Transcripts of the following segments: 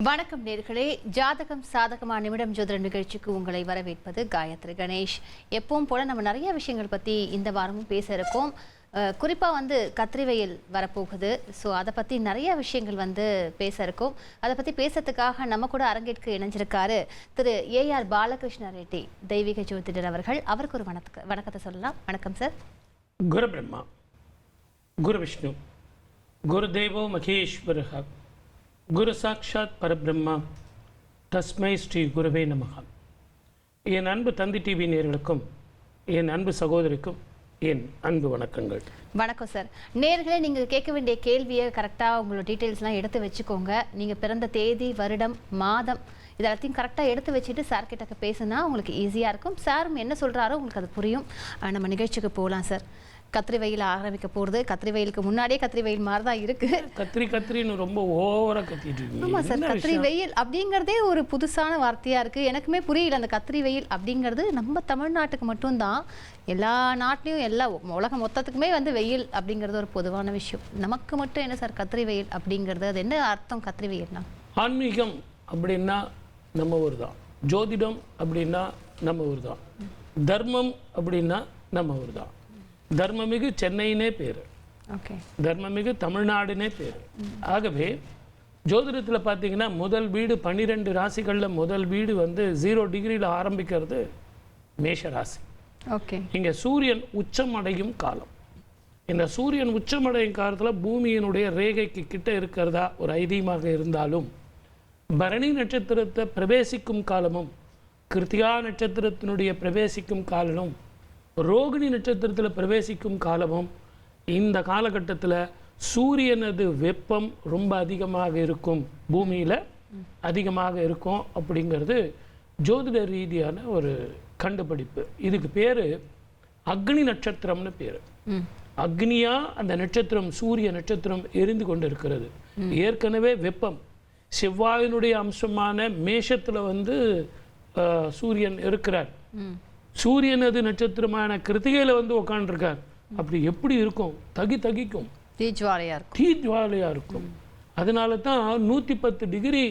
வணக்கம் நேர்களே, ஜாதகம் சாதகமான நிமிடம் ஜோதிட நிகழ்ச்சிக்கு உங்களை வரவேற்பது காயத்ரி கணேஷ். எப்பவும் போல நம்ம நிறைய விஷயங்கள் பற்றி இந்த வாரமும் பேச இருக்கோம். குறிப்பாக கத்திரிவெயில் வரப்போகுது. ஸோ அதை பற்றி நிறைய விஷயங்கள் பேச இருக்கோம். அதை பற்றி பேசுறதுக்காக நம்ம கூட அரங்கேற்க இணைஞ்சிருக்காரு திரு ஏஆர் பாலகிருஷ்ண ரெட்டி, தெய்வீக ஜோதிடர் அவர்கள். அவருக்கு ஒரு வணக்கத்தை சொல்லலாம். வணக்கம் சார். குரு பிரம்மா, குரு விஷ்ணு, குரு தேவோ மகேஸ்வரஹ, குரு சாட்சாத் பரபிரம்மா, தஸ்மை ஸ்ரீ குருவே நமஹ. என் அன்பு தந்தி டிவி நேயர்களுக்கும் என் அன்பு சகோதரிக்கும் என் அன்பு வணக்கங்கள். வணக்கம் சார். நேர்களே, நீங்கள் கேட்க வேண்டிய கேள்வியை கரெக்டாக உங்களோட டீட்டெயில்ஸ்லாம் எடுத்து வச்சுக்கோங்க. நீங்கள் பிறந்த தேதி, வருடம், மாதம் இதெல்லாத்தையும் கரெக்டாக எடுத்து வச்சுட்டு சார் கிட்ட பேசுனா உங்களுக்கு ஈஸியாக இருக்கும். சாரும் என்ன சொல்கிறாரோ உங்களுக்கு அது புரியும். நம்ம நிகழ்ச்சிக்கு போகலாம் சார். கத்திரி வெயில் ஆரம்பிக்க போகிறது. கத்திரி வெயிலுக்கு முன்னாடியே கத்திரி வெயில் மாதிரி தான் இருக்குது. கத்திரின்னு ரொம்ப ஓவராக கத்திட்டு இருக்கு. ஆமாம் சார், கத்திரி வெயில் அப்படிங்கிறதே ஒரு புதுசான வார்த்தையாக இருக்குது. எனக்குமே புரியல. அந்த கத்திரி வெயில் அப்படிங்கிறது நம்ம தமிழ்நாட்டுக்கு மட்டும்தான், எல்லா நாட்டிலையும் எல்லா உலகம் மொத்தத்துக்குமே வெயில் அப்படிங்கிறது ஒரு பொதுவான விஷயம். நமக்கு மட்டும் என்ன சார் கத்திரி வெயில் அப்படிங்கிறது? அது என்ன அர்த்தம் கத்திரி வெயில்னா? ஆன்மீகம் அப்படின்னா நம்ம ஊர் தான், ஜோதிடம் அப்படின்னா நம்ம ஊர் தான், தர்மம் அப்படின்னா நம்ம ஊர் தான். தர்மமிகு சென்னையினே பேர், தர்மமிகு தமிழ்நாடுனே பேர். ஆகவே ஜோதிடத்தில் பார்த்தீங்கன்னா முதல் வீடு 12 ராசிகளில் முதல் வீடு 0 டிகிரியில் ஆரம்பிக்கிறது மேஷ ராசி. இங்கே சூரியன் உச்சம் அடையும் காலம். இந்த சூரியன் உச்சமடையும் காலத்தில் பூமியினுடைய ரேகைக்கு கிட்ட இருக்கிறதா ஒரு ஐதீகமாக இருந்தாலும், பரணி நட்சத்திரத்தை பிரவேசிக்கும் காலமும் கிருத்திகா நட்சத்திரத்தினுடைய பிரவேசிக்கும் காலமும் ரோகிணி நட்சத்திரத்தில் பிரவேசிக்கும் காலமும் இந்த காலகட்டத்தில் சூரியனது வெப்பம் ரொம்ப அதிகமாக இருக்கும், பூமியில் அதிகமாக இருக்கும் அப்படிங்கிறது ஜோதிட ரீதியான ஒரு கண்டுபிடிப்பு. இதுக்கு பேர் அக்னி நட்சத்திரம்னு பேர். அக்னியா அந்த நட்சத்திரம், சூரிய நட்சத்திரம் எரிந்து கொண்டு இருக்கிறது. ஏற்கனவே வெப்பம் செவ்வாயினுடைய அம்சமான மேஷத்தில் சூரியன் இருக்கிறார். சூரியனது நட்சத்திரமான கிருத்திகையில உட்காந்துருக்கார். அப்படி எப்படி இருக்கும்? தகிக்கும், தீஜ்வாலையா இருக்கும். அதனால தான் 110 டிகிரி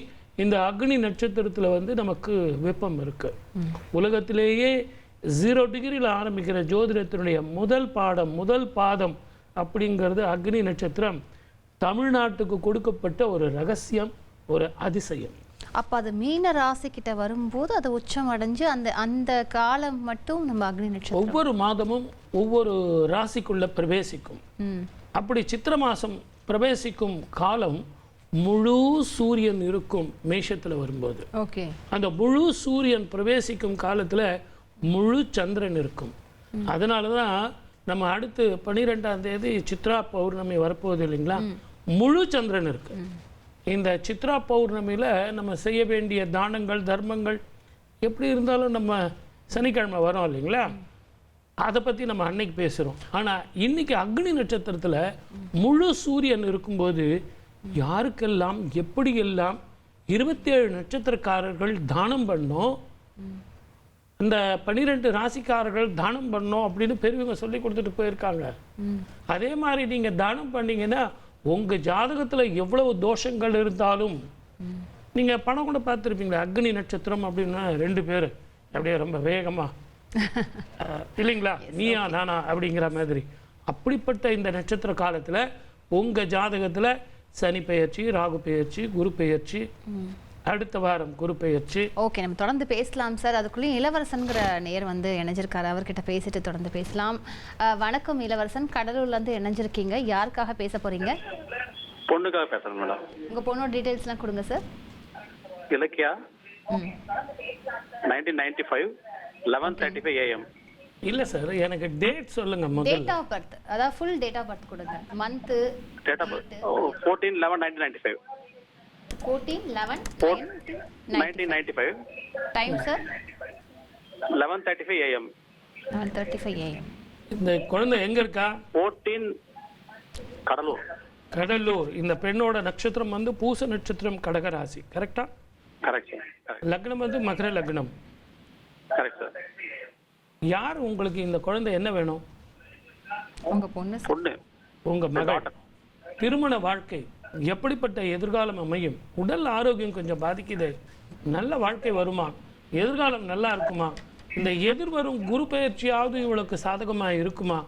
இந்த அக்னி நட்சத்திரத்தில் நமக்கு வெப்பம் இருக்கு. உலகத்திலேயே 0 டிகிரியில் ஆரம்பிக்கிற ஜோதிடத்தினுடைய முதல் பாதம் அப்படிங்கிறது அக்னி நட்சத்திரம். தமிழ்நாட்டுக்கு கொடுக்கப்பட்ட ஒரு ரகசியம், ஒரு அதிசயம். அப்போ அது மீன ராசி கிட்ட வரும்போது அது உச்சம் அடைஞ்சு அந்த காலம் மட்டும் நம்ம அக்னி நட்சத்திரம் ஒவ்வொரு மாதமும் ஒவ்வொரு ராசிக்குள்ள பிரவேசிக்கும். அப்படி சித்திர மாசம் பிரவேசிக்கும் காலம் முழு சூரியன் இருக்கும் மேஷத்துல வரும்போது. அந்த முழு சூரியன் பிரவேசிக்கும் காலத்துல முழு சந்திரன் இருக்கும். அதனாலதான் நம்ம அடுத்து 12ஆம் தேதி சித்ரா பௌர்ணமி வரப்போகுது இல்லைங்களா? முழு சந்திரன் இருக்கு. இந்த சித்ரா பௌர்ணமியில் நம்ம செய்ய வேண்டிய தானங்கள், தர்மங்கள் எப்படி இருந்தாலும் நம்ம சனிக்கிழமை வரோம் இல்லைங்களா? அதை பற்றி நம்ம அன்னைக்கு பேசுகிறோம். ஆனால் இன்னைக்கு அக்னி நட்சத்திரத்தில் முழு சூரியன் இருக்கும்போது யாருக்கெல்லாம் எப்படியெல்லாம் 27 நட்சத்திரக்காரர்கள் தானம் பண்ணோம், இந்த 12 ராசிக்காரர்கள் தானம் பண்ணோம் அப்படின்னு பெரியவங்க சொல்லி கொடுத்துட்டு போயிருக்காங்க. அதே மாதிரி நீங்கள் தானம் பண்ணீங்கன்னா உங்கள் ஜாதகத்தில் எவ்வளவு தோஷங்கள் இருந்தாலும், நீங்கள் பணம் கூட பார்த்துருப்பீங்களா? அக்னி நட்சத்திரம் அப்படின்னா 2 பேர் அப்படியே ரொம்ப வேகமாக இல்லைங்களா, நீயா நானா அப்படிங்கிற மாதிரி. அப்படிப்பட்ட இந்த நட்சத்திர காலத்தில் உங்கள் ஜாதகத்தில் சனி பெயர்ச்சி, ராகு பெயர்ச்சி, குரு பெயர்ச்சி, அடுத்த வாரம் குரு பெயர்ச்சி. ஓகே, நம்ம தொடர்ந்து பேசலாம் சார். அதுக்குள்ளேயும் இளவரசன்கிற நேர் இணைஞ்சிருக்காரு. அவர்கிட்ட பேசிட்டு தொடர்ந்து பேசலாம். வணக்கம் இளவரசன், கடலூர்லேருந்து இணைஞ்சிருக்கீங்க. யாருக்காக பேச போறீங்க? பொண்ணுக்காக பேசுறேன் மேடம். உங்க பொண்ணோட டீடைல்ஸ்லாம் கொடுங்க சார். இலக்கியா, 1995 11:35 AM. இல்ல சார், எனக்கு டேட் சொல்லுங்க முதல்ல. டேட் ஆஃப் பர்த், அதாவது ஃபுல் டேட் ஆஃப் பர்த் கொடுங்க. Month, date of birth 14/11/1995. 14/11/1995. Time sir 11:35 AM. 11:35 AM. இந்த குழந்தை எங்க இருக்கா? 14 கடலூர். கடலூர். இந்த பெண்ணோட நட்சத்திரம் பூச நட்சத்திரம், கடகராசி. கரெக்டா? கரெக்ட். லக்னம் மகர லக்னம். Correct sir. யார் உங்களுக்கு இந்த குழந்தை என்ன வேணும்? உங்க பொண்ணு. பொண்ணு. உங்க மகள். திருமண வாழ்க்கை எப்படிப்பட்ட எதிர்காலம் அமையும், உடல் ஆரோக்கியம் கொஞ்சம் பாதிக்குது, நல்ல வாழ்க்கை வருமா, எதிர்காலம் நல்லா இருக்குமா, இந்த எதிர்வரும் குரு பயிற்சியாவது இவளுக்கு சாதகமாக இருக்குமா,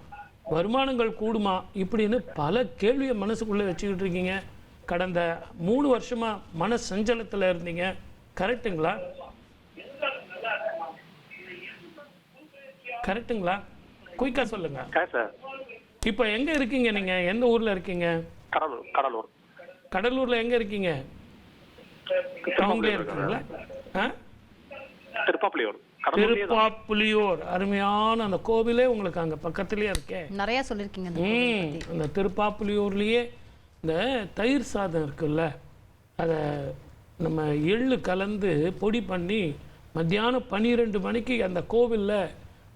வருமானங்கள் கூடுமா, இப்படின்னு பல கேள்வியை மனசுக்குள்ளே வச்சுக்கிட்டு இருக்கீங்க. கடந்த 3 வருஷமா மன சஞ்சலத்தில் இருந்தீங்க. கரெக்டுங்களா? கரெக்டுங்களா? குயிக்கா சொல்லுங்க. சார் இப்போ எங்க இருக்கீங்க நீங்க? எந்த ஊர்ல இருக்கீங்க? கடலூர். கடலூர்ல எங்க இருக்கீங்க? டவுன்ல இருக்கீங்களா? திருப்பாப்புலியூர். திருப்பாப்புலியூர் அருமையான அந்த கோவிலே உங்களுக்கு அங்க பக்கத்துலயே இருக்கே. நிறைய சொல்லிருக்கீங்க. அந்த திருப்பாப்புலியூர்லயே இந்த தயிர் சாதம் இருக்குல்ல, அதை நம்ம எள்ளு கலந்து பொடி பண்ணி மத்தியானம் 12 மணிக்கு அந்த கோவிலில்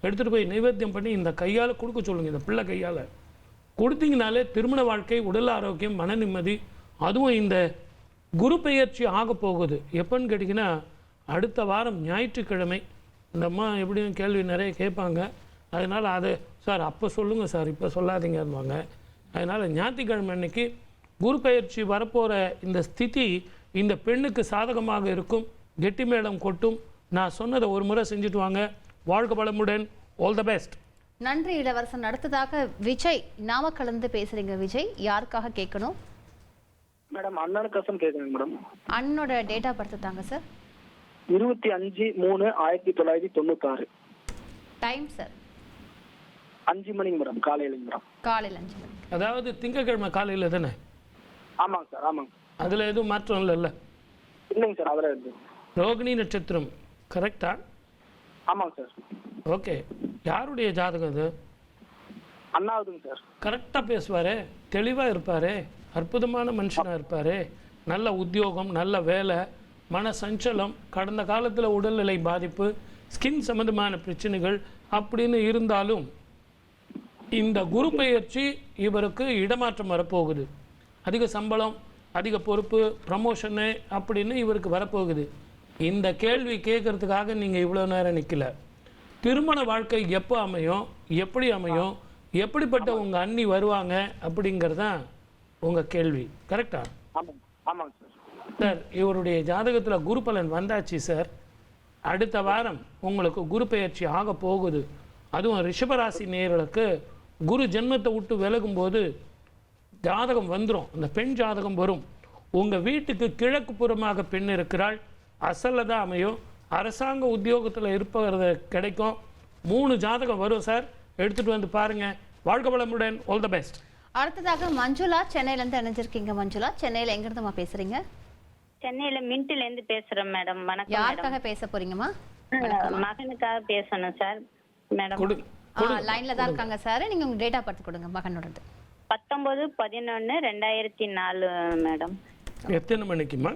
எடுத்துகிட்டு போய் நைவேத்தியம் பண்ணி இந்த கையால் கொடுக்க சொல்லுங்கள். இந்த பிள்ளை கையால் கொடுத்தீங்கனாலே திருமண வாழ்க்கை, உடல் ஆரோக்கியம், மன நிம்மதி. அதுவும் இந்த குரு பெயர்ச்சி ஆக போகுது எப்போன்னு கேட்டிங்கன்னா, அடுத்த வாரம் ஞாயிற்றுக்கிழமை. இந்த அம்மா எப்படியும் கேள்வி நிறைய கேட்பாங்க. அதனால் அதை சார் அப்போ சொல்லுங்கள் சார், இப்போ சொல்லாதீங்கன்னுவாங்க. அதனால் ஞாயிற்றுக்கிழமை அன்னைக்கு குரு பெயர்ச்சி வரப்போகிற இந்த ஸ்திதி இந்த பெண்ணுக்கு சாதகமாக இருக்கும். கெட்டி மேளம் கொட்டும். நான் சொன்னதை ஒரு முறை செஞ்சுட்டு வாங்க. வாழ்க வளமுடன். All the best. நன்றி இளவரசன். அடுத்ததாக விஜய் நாமக்கலந்து பேசுறீங்க. விஜய், யாருக்காக கேட்கணும்? மேடம் அண்ணனுக்கசம் கேட்குறேங்க மேடம். அண்ணனோட டேட் ஆஃப் பர்த் தாங்க சார். 25/3/1996. Time sir? 5 மணிங்க மேடம், காலையிலங்க மேடம். காலையில் 5 மணி. அதாவது திங்கக்கிழமை காலையில் தானே? ஆமாங்க சார், ஆமாங்க. அதில் எதுவும் மாற்றம் இல்லைல்ல? இல்லைங்க சார், அதில் இருந்து. ரோகிணி நட்சத்திரம் கரெக்டா? ஆமாங்க சார். ஓகே. யாருடைய ஜாதகம் அது? அண்ணாவதுங்க சார். கரெக்டாக பேசுவார், தெளிவாக இருப்பார், அற்புதமான மனுஷனாக இருப்பார். நல்ல உத்தியோகம், நல்ல வேலை, மன சஞ்சலம், கடந்த காலத்தில் உடல்நிலை பாதிப்பு, ஸ்கின் சம்மந்தமான பிரச்சனைகள் அப்படின்னு இருந்தாலும் இந்த குரு பெயர்ச்சி இவருக்கு இடமாற்றம் வரப்போகுது. அதிக சம்பளம், அதிக பொறுப்பு, ப்ரமோஷனு அப்படின்னு இவருக்கு வரப்போகுது. இந்த கேள்வி கேட்கறதுக்காக நீங்கள் இவ்வளோ நேரம் நிற்கல. திருமண வாழ்க்கை எப்போ அமையும், எப்படி அமையும், எப்படிப்பட்ட உங்கள் அண்ணி வருவாங்க அப்படிங்கிறதான் உங்கள் கேள்வி. கரெக்டா? ஆமாங்க சார். சார், இவருடைய ஜாதகத்தில் குரு பலன் வந்தாச்சு சார். அடுத்த வாரம் உங்களுக்கு குரு பெயர்ச்சி ஆக போகுது. அதுவும் ரிஷபராசி நேயர்களுக்கு குரு ஜென்மத்தை விட்டு விலகும்போது ஜாதகம் வந்துடும். அந்த பெண் ஜாதகம் வரும். உங்கள் வீட்டுக்கு கிழக்கு புறமாக பெண் இருக்கிறாள். அசலில் தான் அமையும். அரசாங்க உத்தியோகத்தில் இருப்பது கிடைக்கும். 3 ஜாதகம் வரும் சார். எடுத்துகிட்டு வந்து பாருங்கள். வாழ்க வளமுடன். All the best. அடுத்ததாக மஞ்சுளா சென்னையிலேருந்து இணைஞ்சிருக்கீங்க. மஞ்சுளா, சென்னையில் எங்கிருந்துமா பேசுறீங்க? சென்னையில மின்ட்ல இருந்து பேசுறேன் மேடம். வணக்கம். யாருக்காக பேச போறீங்கம்மா? மகனுக்காக பேசணும் சார். மேடம் லைன்ல தான் இருக்காங்க சார். நீங்க உங்க டேட் ஆஃப் பர்த் கொடுங்க மகனோடது. 19/11/2004 மேடம். எத்தனை மணிக்குமா?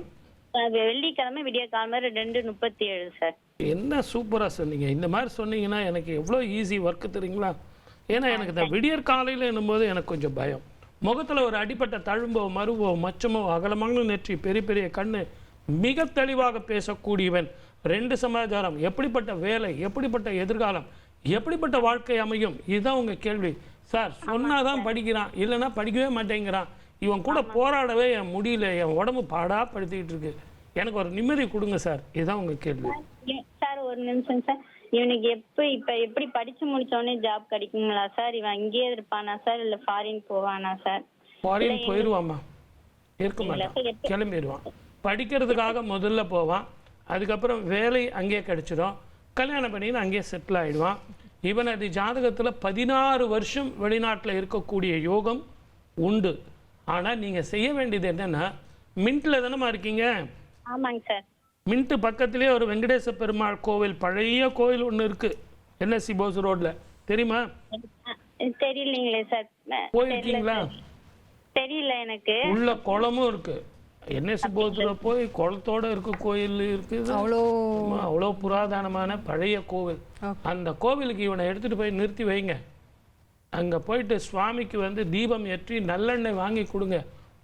வெள்ளிக்கிழமை விடிய காலம்பர 2:37 சார். என்ன சூப்பராக சொன்னீங்க. இந்த மாதிரி சொன்னீங்கன்னா எனக்கு எவ்வளோ ஈஸி ஒர்க்கு தெரியுங்களா? ஏன்னா எனக்கு இந்த விடியற் காலையில் என்னும்போது எனக்கு கொஞ்சம் பயம். முகத்தில் ஒரு அடிப்பட்ட தழும்போ, மருவோ, மச்சமோ, அகலமான நெற்றி, பெரிய பெரிய கண்ணு, மிக தெளிவாக பேசக்கூடியவன். 2 சமாச்சாரம், எப்படிப்பட்ட வேலை, எப்படிப்பட்ட எதிர்காலம், எப்படிப்பட்ட வாழ்க்கை அமையும், இதுதான் உங்கள் கேள்வி. சார் சொன்னாதான் படிக்கிறான், இல்லைன்னா படிக்கவே மாட்டேங்கிறான். இவன் கூட போராடவே என் முடியல, என் உடம்பு பாடா படுத்திக்கிட்டு இருக்கு. எனக்கு ஒரு நிம்மதி கொடுங்க சார். இதுதான் உங்கள் கேள்வி. சார் ஒரு நிமிஷம் சார். இவனுக்கு இப்ப எப்படி படிச்சு முடிச்சோடனே ஜாப் கிடைக்குங்களா சார்? இவன் இங்கேயே இருப்பானா சார், இல்ல ஃபாரின் போவானா சார்? ஃபாரின் போயிடுவாம்மா, இருக்க மாட்டான், கிளம்பிடுவான். படிக்கிறதுக்காக முதல்ல போவான். அதுக்கப்புறம் வேலை அங்கேயே கிடைச்சிடும். கல்யாணம் பண்ணின்னு அங்கேயே செட்டில் ஆகிடுவான். இவனது ஜாதகத்தில் 16 வருஷம் வெளிநாட்டில் இருக்கக்கூடிய யோகம் உண்டு. ஆனால் நீங்கள் செய்ய வேண்டியது என்னென்னா, மின்ட்டில் தானேம்மா இருக்கீங்க? ஆமாங்க சார். மின்ட்டு பக்கத்துலேயே ஒரு வெங்கடேச பெருமாள் கோவில், பழைய கோவில் ஒன்று இருக்குது, என்எஸ்சி போஸ் ரோட்ல. தெரியுமா? தெரியலீங்களே சார். போயிருக்கீங்களா? தெரியல எனக்கு. உள்ள குளமும் இருக்கு. என்எஸ்சி போஸ் ரோட் போய் குளத்தோட இருக்க கோயில் இருக்குது. அவ்வளோ புராதனமான பழைய கோவில். அந்த கோவிலுக்கு இவனை எடுத்துட்டு போய் நிறுத்தி வைங்க. அங்கே போயிட்டு சுவாமிக்கு வந்து தீபம் ஏற்றி நல்லெண்ணெய் வாங்கி கொடுங்க.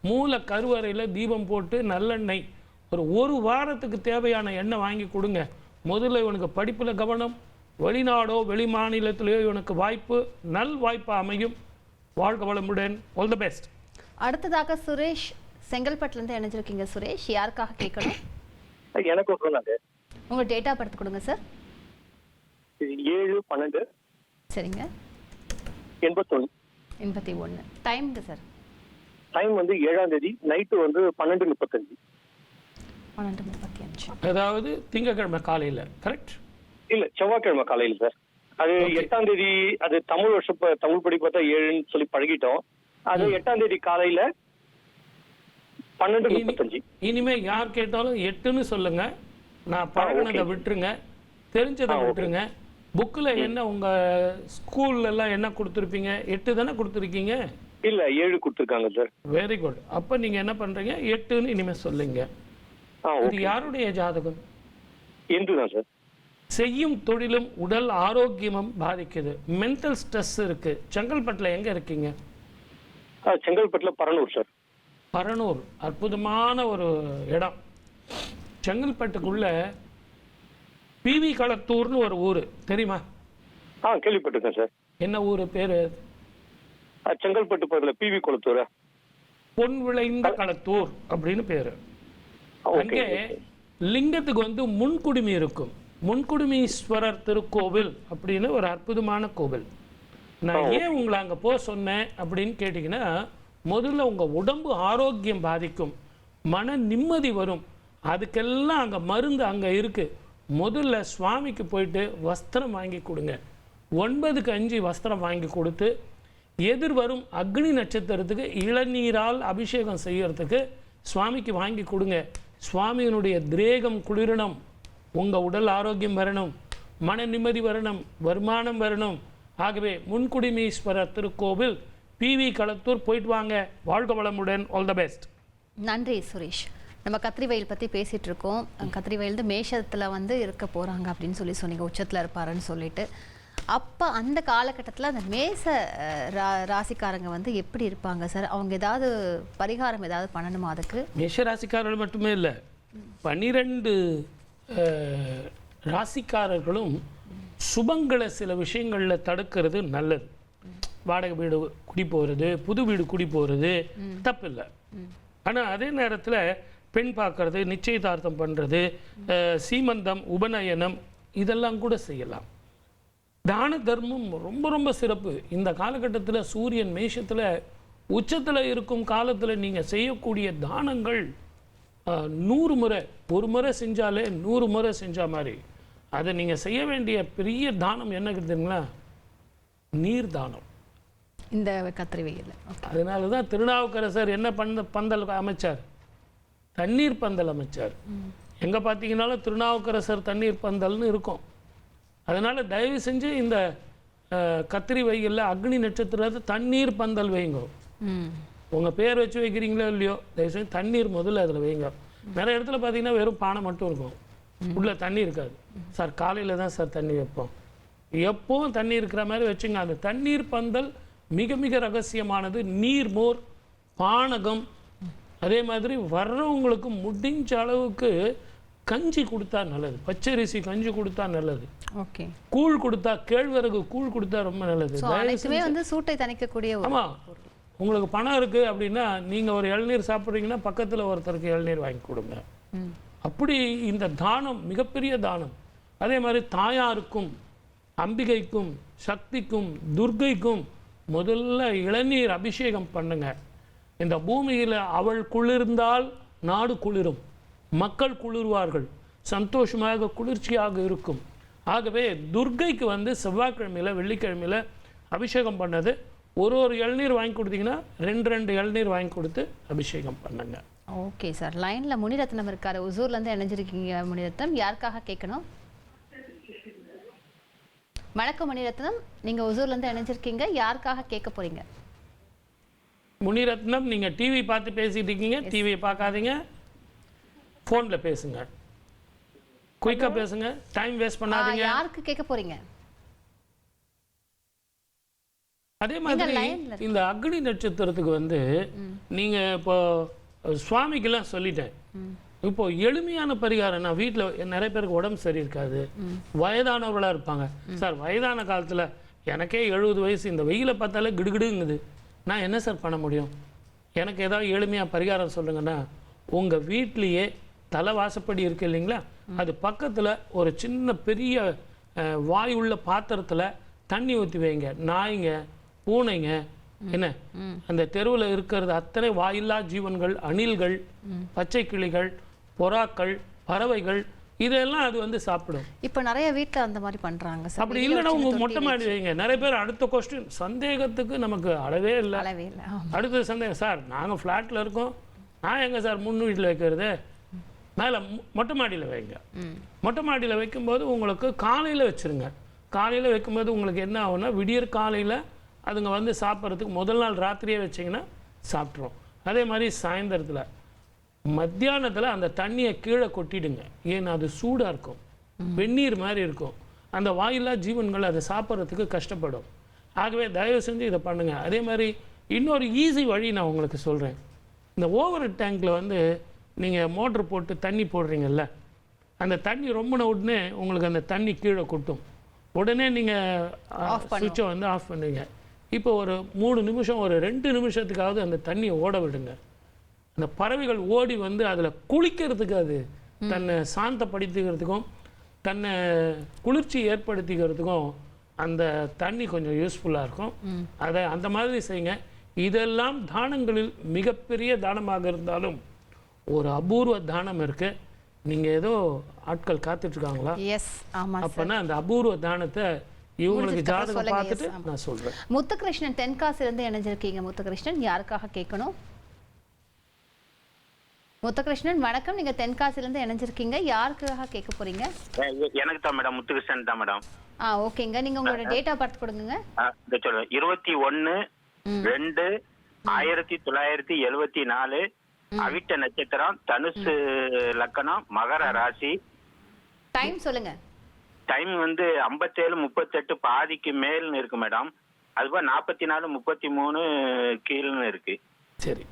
மூல கருவறையில் தீபம் போட்டு நல்லெண்ணெய் ஒரு வாரத்துக்கு தேவையான எண்ணெய் வாங்கி கொடுங்க. முதல்ல இவனுக்கு படிப்பில் கவனம். வெளிநாடோ வெளி மாநிலத்திலேயோ இவனுக்கு வாய்ப்பு, நல் வாய்ப்பு அமையும். வாழ்க வளமுடன். All the best. அடுத்ததாக சுரேஷ் செங்கல்பட்டுலேருந்து இணைஞ்சிருக்கீங்க சுரேஷ். யாருக்காக கேட்கணும்? எனக்கு சொன்னாங்க உங்கள் டேட் ஆஃப் பர்த் கொடுங்க சார். 7/12 சரிங்க. 81. 81. டைமுங்க சார்? டைம் வந்து 7ஆம் தேதி நைட்டு வந்து 12:35. 12:35. அதாவது திங்கக்கிழமை காலையில், கரெக்ட்? இல்ல செவ்வாய்க்கிழமை காலையில் சார். அது 8ஆம் தேதி, அது தமிழ் வருஷம் தமிழ் படி பார்த்தா 7ன்னு சொல்லி பழகிட்டோம். அது 8ஆம் தேதி காலையில 12:35. இனிமே யார் கேட்டாலும் 8ன்னு சொல்லுங்க. நான் பழகினதை விட்டுருங்க, தெரிஞ்சதை விட்டுருங்க. புக்கில் என்ன உங்கள் ஸ்கூல்லலாம் என்ன கொடுத்துருப்பீங்க? 8 தானே கொடுத்துருக்கீங்க? இல்ல 7 கொடுத்துருக்காங்க சார். Very good. அப்போ நீங்கள் என்ன பண்ணுறீங்க? 8ன்னு இனிமேல் சொல்லுங்க. இது யாருடைய ஜாதகம்? என்று தான் சார். செய்யும் தொழிலும் உடல் ஆரோக்கியமும் பாதிக்குது. மென்டல் ஸ்ட்ரெஸ் இருக்கு. செங்கல்பட்டில் எங்கே இருக்கீங்க? செங்கல்பட்டுல பரனூர் சார். பரனூர் அற்புதமான ஒரு இடம். செங்கல்பட்டுக்குள்ள பிவி களத்தூர்னு ஒரு ஊர் தெரியுமா? கேள்விப்பட்டிருக்கேன் சார். என்ன ஊர் பேரு? செங்கல்பட்டு பக்கத்துல பிவி குளத்தூர். பொன் விளைந்த களத்தூர் அப்படின்னு பேரு. அங்கே லிங்கத்துக்கு வந்து முன்குடுமி இருக்கும். முன்குடுமீஸ்வரர் திருக்கோவில் அப்படின்னு ஒரு அற்புதமான கோவில். நான் ஏன் உங்களை அங்கே போக சொன்னேன் அப்படின்னு கேட்டிங்கன்னா, முதல்ல உங்கள் உடம்பு ஆரோக்கியம் பாதிக்கும், மன நிம்மதி வரும். அதுக்கெல்லாம் அங்கே மருந்து அங்கே இருக்குது. முதல்ல சுவாமிக்கு போயிட்டு வஸ்திரம் வாங்கி கொடுங்க. 9க்கு 5 வஸ்திரம் வாங்கி கொடுத்து எதிர்வரும் அக்னி நட்சத்திரத்துக்கு இளநீரால் அபிஷேகம் செய்யறதுக்கு சுவாமிக்கு வாங்கி கொடுங்க. சுவாமியினுடைய திரேகம் குளிரணும், உங்கள் உடல் ஆரோக்கியம் வரணும், மன நிம்மதி வரணும், வருமானம் வரணும். ஆகவே முன்குடிமீஸ்வரர் திருக்கோவில் பிவி களத்தூர் போயிட்டு வாங்க. வாழ்க வளமுடன். All the best. நன்றி சுரேஷ். நம்ம கத்திரிவயல் பற்றி பேசிகிட்டு இருக்கோம். கத்திரிவயல் வந்து மேஷத்தில் வந்து இருக்க போகிறாங்க அப்படின்னு சொன்னீங்க, உச்சத்தில் இருப்பாருன்னு சொல்லிட்டு. அப்போ அந்த காலகட்டத்தில் அந்த மேச ராசிக்காரங்க வந்து எப்படி இருப்பாங்க சார்? அவங்க ஏதாவது பரிகாரம் ஏதாவது பண்ணணுமா அதுக்கு? மேஷ ராசிக்காரர்கள் மட்டுமே இல்லை, 12 ராசிக்காரர்களும் சுபங்களை சில விஷயங்களில் தடுக்கிறது நல்லது. வாடகை வீடு குடி போகிறது, புது வீடு குடி போகிறது தப்பில்லை. ஆனால் அதே நேரத்தில் பெண் பார்க்கறது, நிச்சயதார்த்தம் பண்ணுறது, சீமந்தம், உபநயனம் இதெல்லாம் கூட செய்யலாம். தான தர்மம் ரொம்ப ரொம்ப சிறப்பு. இந்த காலகட்டத்தில் சூரியன் மேஷத்தில் உச்சத்தில் இருக்கும் காலத்தில் நீங்கள் செய்யக்கூடிய தானங்கள் 100 முறை, ஒரு முறை செஞ்சாலே 100 முறை செஞ்ச மாதிரி. அதை நீங்கள் செய்ய வேண்டிய பெரிய தானம் என்ன தெரியுங்களா? நீர் தானம். இந்த கத்திரிவயல். அதனால தான் திருநாவுக்கரசர் என்ன பந்தல் அமைச்சார்? தண்ணீர் பந்தல் அமைச்சார். எங்கே பார்த்தீங்கன்னாலும் திருநாவுக்கரசர் தண்ணீர் பந்தல்னு இருக்கும். அதனால் தயவு செஞ்சு இந்த கத்திரி வைகளில் அக்னி நட்சத்திரத்தை தண்ணீர் பந்தல் வைங்க. உங்கள் பேர் வச்சு வைக்கிறீங்களோ இல்லையோ, தயவு செஞ்சு தண்ணீர் முதல்ல அதில் வைங்க. நிறைய இடத்துல பார்த்தீங்கன்னா வெறும் பானை மட்டும் இருக்கும், உள்ளே தண்ணி இருக்காது. சார் காலையில் தான் சார் தண்ணி வைப்போம். எப்பவும் தண்ணி இருக்கிற மாதிரி வச்சுங்க. அந்த தண்ணீர் பந்தல் மிக மிக ரகசியமானது. நீர் மோர் பானகம், அதே மாதிரி வர்றவங்களுக்கு முடிஞ்ச அளவுக்கு கஞ்சி கொடுத்தா நல்லது. பச்சரிசி கஞ்சி கொடுத்தா நல்லது. ஓகே. கூழ் கொடுத்தா, கேழ்வரகு கூழ் கொடுத்தா ரொம்ப நல்லது. வந்து சூட்டை தணிக்கக்கூடிய. ஆமாம், உங்களுக்கு பணம் இருக்குது அப்படின்னா நீங்கள் ஒரு இளநீர் சாப்பிட்றீங்கன்னா பக்கத்தில் ஒருத்தருக்கு இளநீர் வாங்கி கொடுங்க. அப்படி இந்த தானம் மிகப்பெரிய தானம். அதே மாதிரி தாயாருக்கும், அம்பிகைக்கும், சக்திக்கும், துர்க்கைக்கும் முதல்ல இளநீர் அபிஷேகம் பண்ணுங்க. இந்த பூமியில் அவள் குளிர்ந்தால் நாடு குளிரும், மக்கள் குளிர்வார்கள், சந்தோஷமாக குளிர்ச்சியாக இருக்கும். ஆகவே துர்க்கைக்கு வந்து செவ்வாய்க்கிழமையில் வெள்ளிக்கிழமையில் அபிஷேகம் பண்ணது. ஒரு இளநீர் வாங்கி கொடுத்தீங்கன்னா 2 இளநீர் வாங்கி கொடுத்து அபிஷேகம் பண்ணுங்க. Okay sir. லைனில் முனிரத்னம் இருக்காரு, ஒசூர்லேருந்து இணைஞ்சிருக்கீங்க. முனிரத்னம் யாருக்காக கேட்கணும்? வணக்கம் முனிரத்னம், நீங்கள் ஒசூர்லேருந்து இணைஞ்சிருக்கீங்க, யாருக்காக கேட்க போறீங்க? முனிரத்னம், நீங்கள் டிவி பார்த்து பேசிட்டு இருக்கீங்க, டிவியை பார்க்காதீங்க, ஃபோனில் பேசுங்க, குயிக்காக பேசுங்க, டைம் வேஸ்ட் பண்ணாதீங்க. யாருக்கு கேட்க போறீங்க? அதே மாதிரி இந்த அக்னி நட்சத்திரத்துக்கு வந்து நீங்கள் இப்போ சுவாமிக்கெல்லாம் சொல்லிட்டேன். இப்போ எளிமையான பரிகாரம். நான் வீட்டில் நிறைய பேருக்கு உடம்பு சரி இருக்காது, வயதானவர்களாக இருப்பாங்க. சார் வயதான காலத்தில் எனக்கே 70 வயசு, இந்த வெயிலை பார்த்தாலே கிடுகிடுங்குது, நான் என்ன சார் பண்ண முடியும்? எனக்கு ஏதாவது எளிமையாக பரிகாரம் சொல்லுங்கன்னா, உங்கள் வீட்லேயே தலை வாசப்படி இருக்கு இல்லைங்களா, அது பக்கத்தில் ஒரு சின்ன பெரிய வாயுள்ள பாத்திரத்தில் தண்ணி ஊற்றி வைங்க. நாய்ங்க, பூனைங்க, என்ன அந்த தெருவில் இருக்கிறது அத்தனை வாயில்லா ஜீவன்கள், அணில்கள், பச்சை கிளிகள், புறாக்கள், பறவைகள், இதெல்லாம் அது வந்து சாப்பிடும். இப்போ நிறைய வீட்டில் அந்த மாதிரி பண்ணுறாங்க சார். அப்படி இல்லைன்னா உங்க மொட்டை மாடி வைங்க. நிறைய பேர் அடுத்த கொஸ்டின், சந்தேகத்துக்கு நமக்கு அளவே இல்லை. அடுத்த சந்தேகம், சார் நாங்கள் ஃப்ளாட்டில் இருக்கோம், நான் எங்கே சார் முன் வீட்டில் வைக்கிறது? மேலே மொட்டை மாடியில் வைங்க. மொட்டை மாடியில் வைக்கும்போது உங்களுக்கு காலையில் வச்சுருங்க. காலையில் வைக்கும்போது உங்களுக்கு என்ன ஆகும்னா, விடியற் காலையில் அதுங்க வந்து சாப்பிட்றதுக்கு முதல் நாள் ராத்திரியே வச்சிங்கன்னா சாப்பிட்றோம். அதே மாதிரி சாயந்தரத்தில் மத்தியானத்தில் அந்த தண்ணியை கீழே கொட்டிடுங்க. ஏன்னா அது சூடாக இருக்கும், வெந்நீர் மாதிரி இருக்கும். அந்த வாயில்லா ஜீவன்கள் அதை சாப்பிட்றதுக்கு கஷ்டப்படும். ஆகவே தயவு செஞ்சு இதை பண்ணுங்கள். அதே மாதிரி இன்னொரு ஈஸி வழி நான் உங்களுக்கு சொல்கிறேன். இந்த ஓவர் டேங்கில் வந்து நீங்கள் மோட்ரு போட்டு தண்ணி போடுறீங்கல்ல, அந்த தண்ணி ரொம்பின உடனே உங்களுக்கு அந்த தண்ணி கீழே கொட்டும். உடனே நீங்கள் சுவிட்சை வந்து ஆஃப் பண்ணுவீங்க. இப்போ ஒரு 3 நிமிஷம், ஒரு 2 நிமிஷத்துக்காவது அந்த தண்ணியை ஓட விடுங்க. அந்த பறவைகள் ஓடி வந்து அதில் குளிக்கிறதுக்கு, அது தன்னை சாந்தப்படுத்திக்கிறதுக்கும் தன்னை குளிர்ச்சி ஏற்படுத்திக்கிறதுக்கும் அந்த தண்ணி கொஞ்சம் யூஸ்ஃபுல்லாக இருக்கும். அதை அந்த மாதிரி செய்யுங்க. இதெல்லாம் தானங்களில் மிகப்பெரிய தானமாக இருந்தாலும் ஒரு அபூர்வ தானம் இருக்கு. நீங்க ஏதோ ஆட்கள் காத்துட்டு இருக்காங்களா? எஸ், ஆமா சார். அப்பனா அந்த அபூர்வ தானத்தை இவங்களுக்கு ஜாதகம் பார்த்துட்டு நான் சொல்றேன். முத்துகிருஷ்ணன் தென்காசிலிருந்து இணைஞ்சிருக்கீங்க. முத்துகிருஷ்ணன் யாருக்காக கேட்கணும்? முத்துகிருஷ்ணன் வணக்கம், நீங்க தென்காசிலிருந்து இணைஞ்சிருக்கீங்க, யாருக்காக கேட்க போறீங்க? எனக்கு தான் மேடம், முத்துகிருஷ்ணன் தான் மேடம். ஓகேங்க, நீங்க உங்களோட டேட் ஆஃப் பர்த் கொடுங்க. 21/2/1974, அவிட்ட நட்சத்திரம், தனுசு லக்கணம், மகர ராசி. டைம் சொல்லுங்க. டைம் வந்து 57:38 பாதிக்கு மேல்னு இருக்கு மேடம். அதுபோல் 44:33 கீழ்னு இருக்கு. சரி,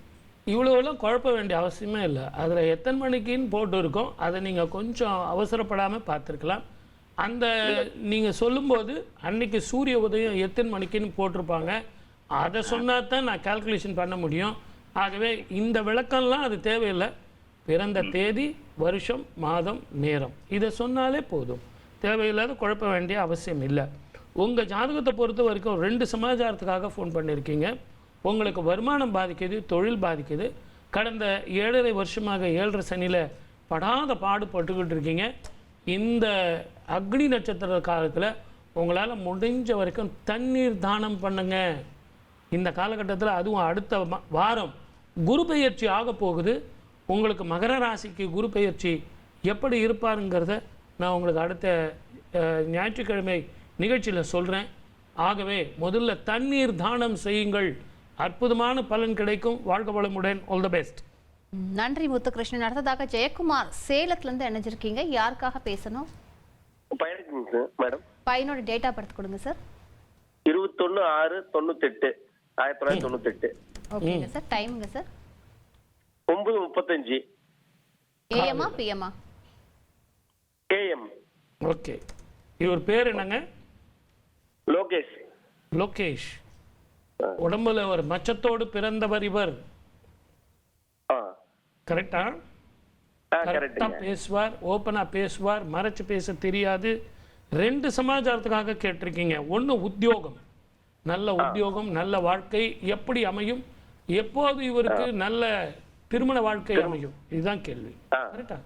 இவ்வளோலாம் குழப்ப வேண்டிய அவசியமே இல்லை. அதில் எத்தனை மணிக்குன்னு போட்டு இருக்கோம், அதை நீங்கள் கொஞ்சம் அவசரப்படாமல் பார்த்துருக்கலாம். அந்த நீங்கள் சொல்லும்போது அன்னைக்கு சூரிய உதயம் எத்தனை மணிக்குன்னு போட்டிருப்பாங்க, அதை சொன்னால் தான் நான் கால்குலேஷன் பண்ண முடியும். ஆகவே இந்த விளக்கம்லாம் அது தேவையில்லை. பிறந்த தேதி, வருஷம், மாதம், நேரம், இதை சொன்னாலே போதும். தேவையில்லாத குழப்ப வேண்டிய அவசியம் இல்லை. உங்கள் ஜாதகத்தை பொறுத்த வரைக்கும் 2 சமாச்சாரத்துக்காக ஃபோன் பண்ணியிருக்கீங்க. உங்களுக்கு வருமானம் பாதிக்குது, தொழில் பாதிக்குது. கடந்த 7.5 வருஷமாக 7.5 சனியில் படாத பாடுபட்டுக்கிட்டு இருக்கீங்க. இந்த அக்னி நட்சத்திர காலத்தில் உங்களால் முடிஞ்ச வரைக்கும் தண்ணீர் தானம் பண்ணுங்க. இந்த காலகட்டத்தில், அதுவும் அடுத்த வாரம் குரு பெயர்ச்சி ஆக போகுது. உங்களுக்கு மகர ராசிக்கு குரு பெயர்ச்சி எப்படி இருப்பாருங்கிறத நான் உங்களுக்கு அடுத்த ஞாயிற்றுக்கிழமை நிகழ்ச்சியில் சொல்கிறேன். ஆகவே முதல்ல தண்ணீர் தானம் செய்யுங்கள், அற்புதமான பலன் கிடைக்கும். வாழ்க வளமுடன். All the best. நன்றி முத்துகிருஷ்ணன். அடுத்ததாக ஜெயக்குமார் சேலத்திலிருந்து இணைஞ்சிருக்கீங்க, யாருக்காக பேசணும்? மேடம், பையனோட டேட் ஆஃப் பர்த் கொடுங்க சார். 21/6/98, 1998. ஓகேங்க சார். டைமுங்க சார்? 9:35 ஏஎம்மா பிஎம்மா? AM. ஓகே, இவர் பேர் என்னங்க? லோகேஷ். லோகேஷ். உடம்புல ஒரு மச்சத்தோடு பிறந்தவர் இவர். கரெக்டா? கரெக்டா பேசுவார், ஓப்பனா பேசுவார், மறைச்சு பேச தெரியாது. 2 சமாச்சாரத்துக்காக கேட்டிருக்கீங்க. 1 உத்தியோகம், நல்ல உத்தியோகம், நல்ல வாழ்க்கை எப்படி அமையும், எப்போது இவருக்கு நல்ல திருமண வாழ்க்கை அமையும், இதுதான் கேள்வி. கரெக்டா?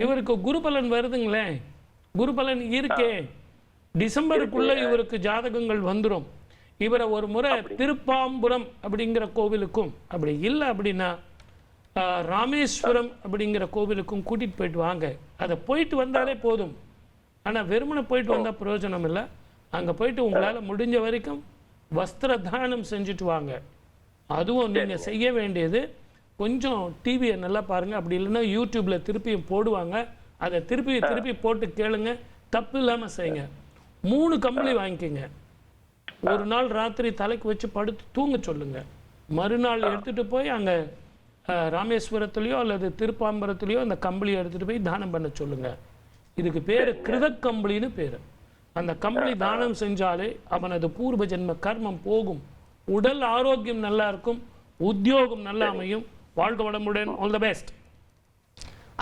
இவருக்கு குருபலன் வருதுங்களே, குருபலன் இருக்கே. டிசம்பருக்குள்ள இவருக்கு ஜாதகங்கள் வந்துடும். இவரை ஒரு முறை திருப்பாம்புரம் அப்படிங்கிற கோவிலுக்கும், அப்படி இல்லை அப்படின்னா ராமேஸ்வரம் அப்படிங்கிற கோவிலுக்கும் கூட்டிட்டு போயிட்டு வாங்க. அதை போயிட்டு வந்தாலே போதும். ஆனால் வெறுமனை போயிட்டு வந்தால் பிரயோஜனம் இல்லை. அங்கே போயிட்டு உங்களால் முடிஞ்ச வரைக்கும் வஸ்திர தானம் செஞ்சுட்டு வாங்க. அதுவும் நீங்கள் செய்ய வேண்டியது, கொஞ்சம் டிவியை நல்லா பாருங்கள். அப்படி இல்லைன்னா யூடியூப்பில் திருப்பியும் போடுவாங்க, அதை திருப்பி போட்டு கேளுங்க. தப்பு இல்லாமல் செய்யுங்க. 3 கம்பளி வாங்கிக்கோங்க. ஒரு நாள் ராத்திரி தலைக்கு வச்சு படுத்து தூங்க சொல்லுங்க. மறுநாள் எடுத்துகிட்டு போய் அங்கே ராமேஸ்வரத்துலேயோ அல்லது திருப்பாம்பரத்துலேயோ அந்த கம்பளியை எடுத்துகிட்டு போய் தானம் பண்ண சொல்லுங்க. இதுக்கு பேர் கிருத கம்பளின்னு பேர். அந்த கம்பளி தானம் செஞ்சாலே அவனது பூர்வ ஜென்ம கர்மம் போகும். உடல் ஆரோக்கியம் நல்லா இருக்கும், உத்தியோகம் நல்ல அமையும். வாழ்க வளமுடன். All the best.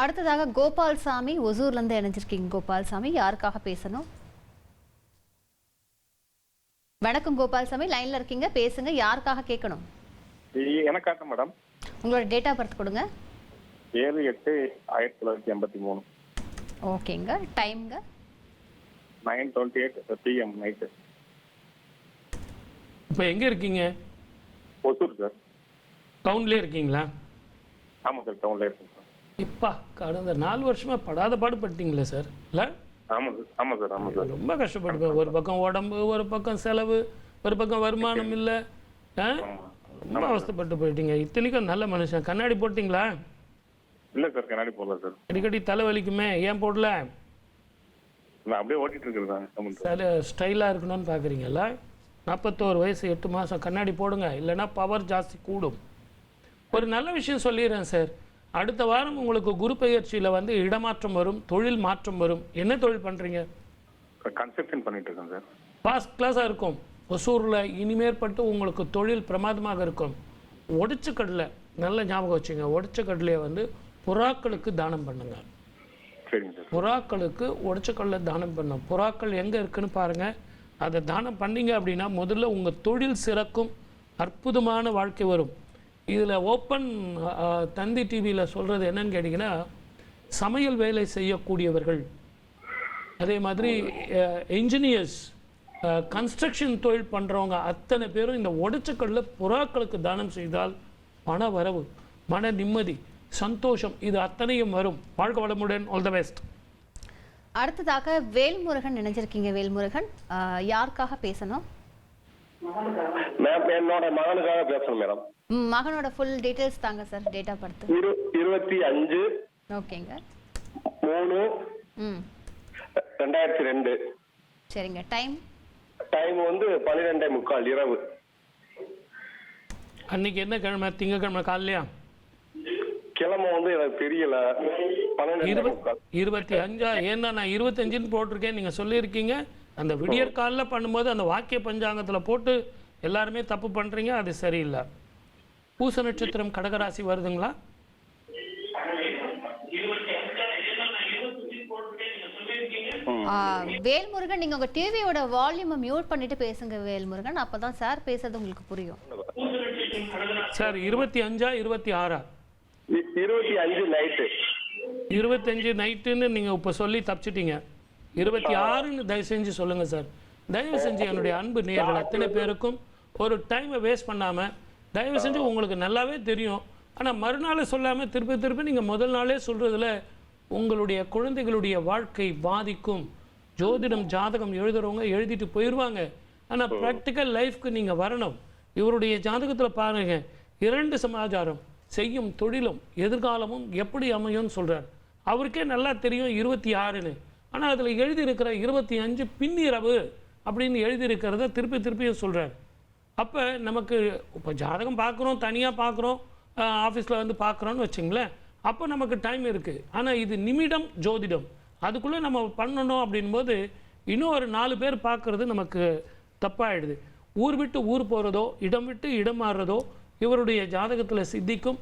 அடுத்ததாக கோபால்சாமி ஒசூர்ல இருந்து இணைஞ்சிருக்கீங்க. கோபால்சாமி, யாருக்காக பேசணும்? வணக்கம் கோபால்சாமி, லைன்ல இருக்கீங்க, பேசுங்க. யாருக்காக கேட்கணும்? எனக்காக மேடம். உங்களோட டேட் ஆஃப் பர்த் கொடுங்க. 7/8/1983. ஓகேங்க. டைம்ங்க? 9:28 PM நைட்டு. இப்போ எங்க இருக்கீங்க? ஒசூர் சார். டவுன்லேயே இருக்கீங்களா? ஆமாம் சார், டவுன்ல இருக்கேன் சார். இப்பா கடந்த 4 வருஷமா படாத பாடுபட்டீங்களே சார். இல்லை ஆமாம் சார், ஆமாம் சார், ஆமாம் சார். ரொம்ப கஷ்டப்படுவேன். ஒரு பக்கம் உடம்பு, ஒரு பக்கம் செலவு, ஒரு பக்கம் வருமானம் இல்லை. ரொம்ப அவஸ்தைப்பட்டு போயிட்டீங்க. இத்தனைக்கும் நல்ல மனுஷன். கண்ணாடி போட்டிங்களா? இல்லை சார், கண்ணாடி போடல சார். அடிக்கடி தலைவலிக்குமே, ஏன் போடல? நான் அப்படியே ஓட்டிட்டு இருக்கிறேன். சில ஸ்டைலாக இருக்கணும்னு பார்க்குறீங்கல்ல? 41 வயசு 8 மாதம் கண்ணாடி போடுங்க, இல்லைன்னா பவர் ஜாஸ்தி கூடும். ஒரு நல்ல விஷயம் சொல்லிடுறேன் சார். அடுத்த வாரம் உங்களுக்கு குரு பெயர்ச்சியில் வந்து இடமாற்றம் வரும், தொழில் மாற்றம் வரும். என்ன தொழில் பண்ணுறீங்க? கன்ஸ்ட்ரக்ஷன் பண்ணிட்டு இருக்கேன் சார். ஃபர்ஸ்ட் கிளாஸாக இருக்கும். ஒசூரில் இனிமேற்பட்டு உங்களுக்கு தொழில் பிரமாதமாக இருக்கும். ஒடிச்ச கடலை நல்ல ஞாபகம் வச்சுங்க. ஒடிச்ச கடலையை வந்து புறாக்களுக்கு தானம் பண்ணுங்க. சரிங்க சார். புறாக்களுக்கு ஒடிச்ச கடலை தானம் பண்ணும். புறாக்கள் எங்கே இருக்குன்னு பாருங்கள். அதை தானம் பண்ணீங்க அப்படின்னா முதல்ல உங்கள் தொழில் சிறக்கும், அற்புதமான வாழ்க்கை வரும். இதில் ஓப்பன் தந்தி டிவியில் சொல்கிறது என்னன்னு கேட்டிங்கன்னா, சமையல் வேலை செய்யக்கூடியவர்கள், அதே மாதிரி என்ஜினியர்ஸ், கன்ஸ்ட்ரக்ஷன் தொழில் பண்ணுறவங்க அத்தனை பேரும் இந்த உடைச்சக்கல்ல புறாக்களுக்கு தானம் செய்தால் பண வரவு, மன நிம்மதி, சந்தோஷம் இது அத்தனையும் வரும். வாழ்க வளமுடன். All the best. அடுத்ததாக வேல்முருகன் நினைச்சிருக்கீங்க. வேல்முருகன், யாருக்காக பேசணும்? மேம், என்னோட மகனுக்காக பேசணும் மேடம். மகனோட ஃபுல் டீடைல்ஸ் தாங்க சார். Date of birth? 25 ஓகேங்க. 3 2002. சரிங்க. டைம்? டைம் வந்து 12:45 இரவு. அன்னைக்கு என்ன கிழமை? திங்கக்கிழமை காலையா? கிழமை வந்து எனக்கு தெரியல. 25. ஏன்னா நான் 25ன்னு போட்டிருக்கேன், நீங்கள் சொல்லியிருக்கீங்க. அந்த விடியற் காலில் பண்ணும்போது அந்த வாக்கிய பஞ்சாங்கத்தில் போட்டு எல்லாருமே தப்பு பண்ணுறீங்க, அது சரியில்லை. பூச நட்சத்திரம் கடகராசி வருதுங்களா? வேல்முருகன், நீங்க உங்க டிவியோட வால்யூமை மியூட் பண்ணிட்டு பேசுங்க வேல்முருகன், அப்பதான் சார் பேசுறது உங்களுக்கு புரியும். சார் 25 26? 25 நைட்டு. 25 நைட்டுன்னு நீங்கள் இப்போ சொல்லி தப்பிச்சிட்டீங்க. 26ன்னு தயவு செஞ்சு சொல்லுங்கள் சார். தயவு செஞ்சு என்னுடைய அன்பு நேயர்கள் அத்தனை பேருக்கும் ஒரு டைமை வேஸ்ட் பண்ணாமல், தயவு செஞ்சு உங்களுக்கு நல்லாவே தெரியும், ஆனால் மறுநாள் சொல்லாமல் திருப்பி திருப்பி நீங்கள் முதல் நாளே சொல்கிறதுல உங்களுடைய குழந்தைகளுடைய வாழ்க்கை பாதிக்கும். ஜோதிடம் ஜாதகம் எழுதுறவங்க எழுதிட்டு போயிடுவாங்க, ஆனால் ப்ராக்டிக்கல் லைஃப்க்கு நீங்கள் வரணும். இவருடைய ஜாதகத்தில் பாருங்கள், 2 சமாச்சாரம், செய்யும் தொழிலும் எதிர்காலமும் எப்படி அமையும்னு சொல்கிறார். அவருக்கே நல்லா தெரியும் 26ன்னு, ஆனால் அதில் எழுதியிருக்கிற 25 பின்னிரவு அப்படின்னு எழுதியிருக்கிறத திருப்பி திருப்பியும் சொல்கிறார். அப்போ நமக்கு இப்போ ஜாதகம் பார்க்குறோம், தனியாக பார்க்குறோம், ஆஃபீஸில் வந்து பார்க்குறோன்னு வச்சுங்களேன், அப்போ நமக்கு டைம் இருக்குது. ஆனால் இது நிமிடம் ஜோதிடம், அதுக்குள்ளே நம்ம பண்ணணும் அப்படின்போது இன்னும் ஒரு 4 பேர் பார்க்குறது நமக்கு தப்பாயிடுது. ஊர் விட்டு ஊர் போகிறதோ, இடம் விட்டு இடம் மாறுறதோ இவருடைய ஜாதகத்தில் சித்திக்கும்.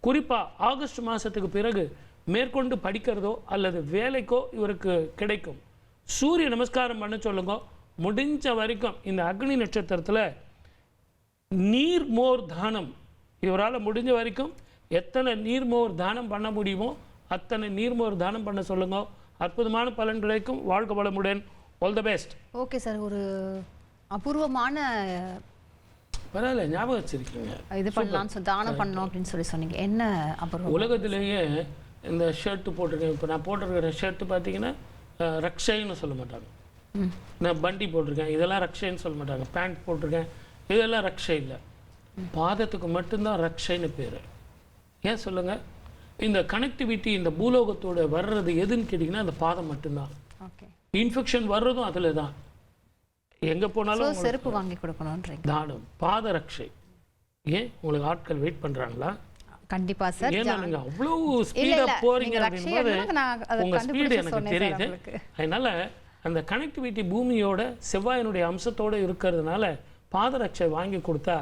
குறிப்பாக ஆகஸ்ட் மாதத்துக்கு பிறகு மேற்கொண்டு படிக்கிறதோ அல்லது வேலைக்கோ இவருக்கு கிடைக்கும். சூரிய நமஸ்காரம் பண்ண சொல்லுங்க. முடிஞ்ச வரைக்கும் இந்த அக்னி நட்சத்திரத்தில் நீர்மோர் தானம் இவரால் முடிஞ்ச வரைக்கும் எத்தனை நீர்மோர் தானம் பண்ண முடியுமோ அத்தனை நீர்மோர் தானம் பண்ண சொல்லுங்க. அற்புதமான பலன் கிடைக்கும். வாழ்க வளமுடன். All the best. Okay sir, ஒரு அபூர்வமான பரவாயில்ல, ஞாபகம் வச்சிருக்கீங்க. இது பண்ணலாம், தானம் பண்ணணும் அப்படின்னு சொன்னீங்க. என்ன அபூர்வம்? உலகத்திலேயே இந்த ஷர்ட்டு போட்டிருக்கேன். இப்போ நான் போட்டிருக்கிற ஷர்ட்டு பார்த்தீங்கன்னா ரக்ஷைன்னு சொல்ல மாட்டாங்க. நான் பண்டி போட்டிருக்கேன், இதெல்லாம் ரக்ஷைன்னு சொல்ல மாட்டாங்க. பேண்ட் போட்டிருக்கேன், இதெல்லாம் ரக்ஷை இல்லை. பாதத்துக்கு மட்டும்தான் ரக்ஷைன்னு பேர். ஏன் சொல்லுங்கள்? இந்த கனெக்டிவிட்டி இந்த பூலோகத்தோட வர்றது எதுன்னு கேட்டிங்கன்னா அந்த பாதம் மட்டும்தான். ஓகே. இன்ஃபெக்ஷன் வர்றதும் அதில் தான். எங்கே போனாலும் செருப்பு வாங்கி கொடுக்கணும்ன்றீங்க. தானம், பாத ரக்ஷை. ஏன் உங்களுக்கு ஆட்கள் வெயிட் பண்ணுறாங்களா? கண்டிப்பா சார். ஏன்னா நீங்க அவ்வளவு ஸ்பீடா போறீங்க அப்படிங்கும்போது உங்க ஸ்பீடு எனக்கு தெரியுது. அதனால அந்த கனெக்டிவிட்டி பூமியோட செவ்வாயினுடைய அம்சத்தோடு இருக்கிறதுனால பாதரட்சை வாங்கி கொடுத்தா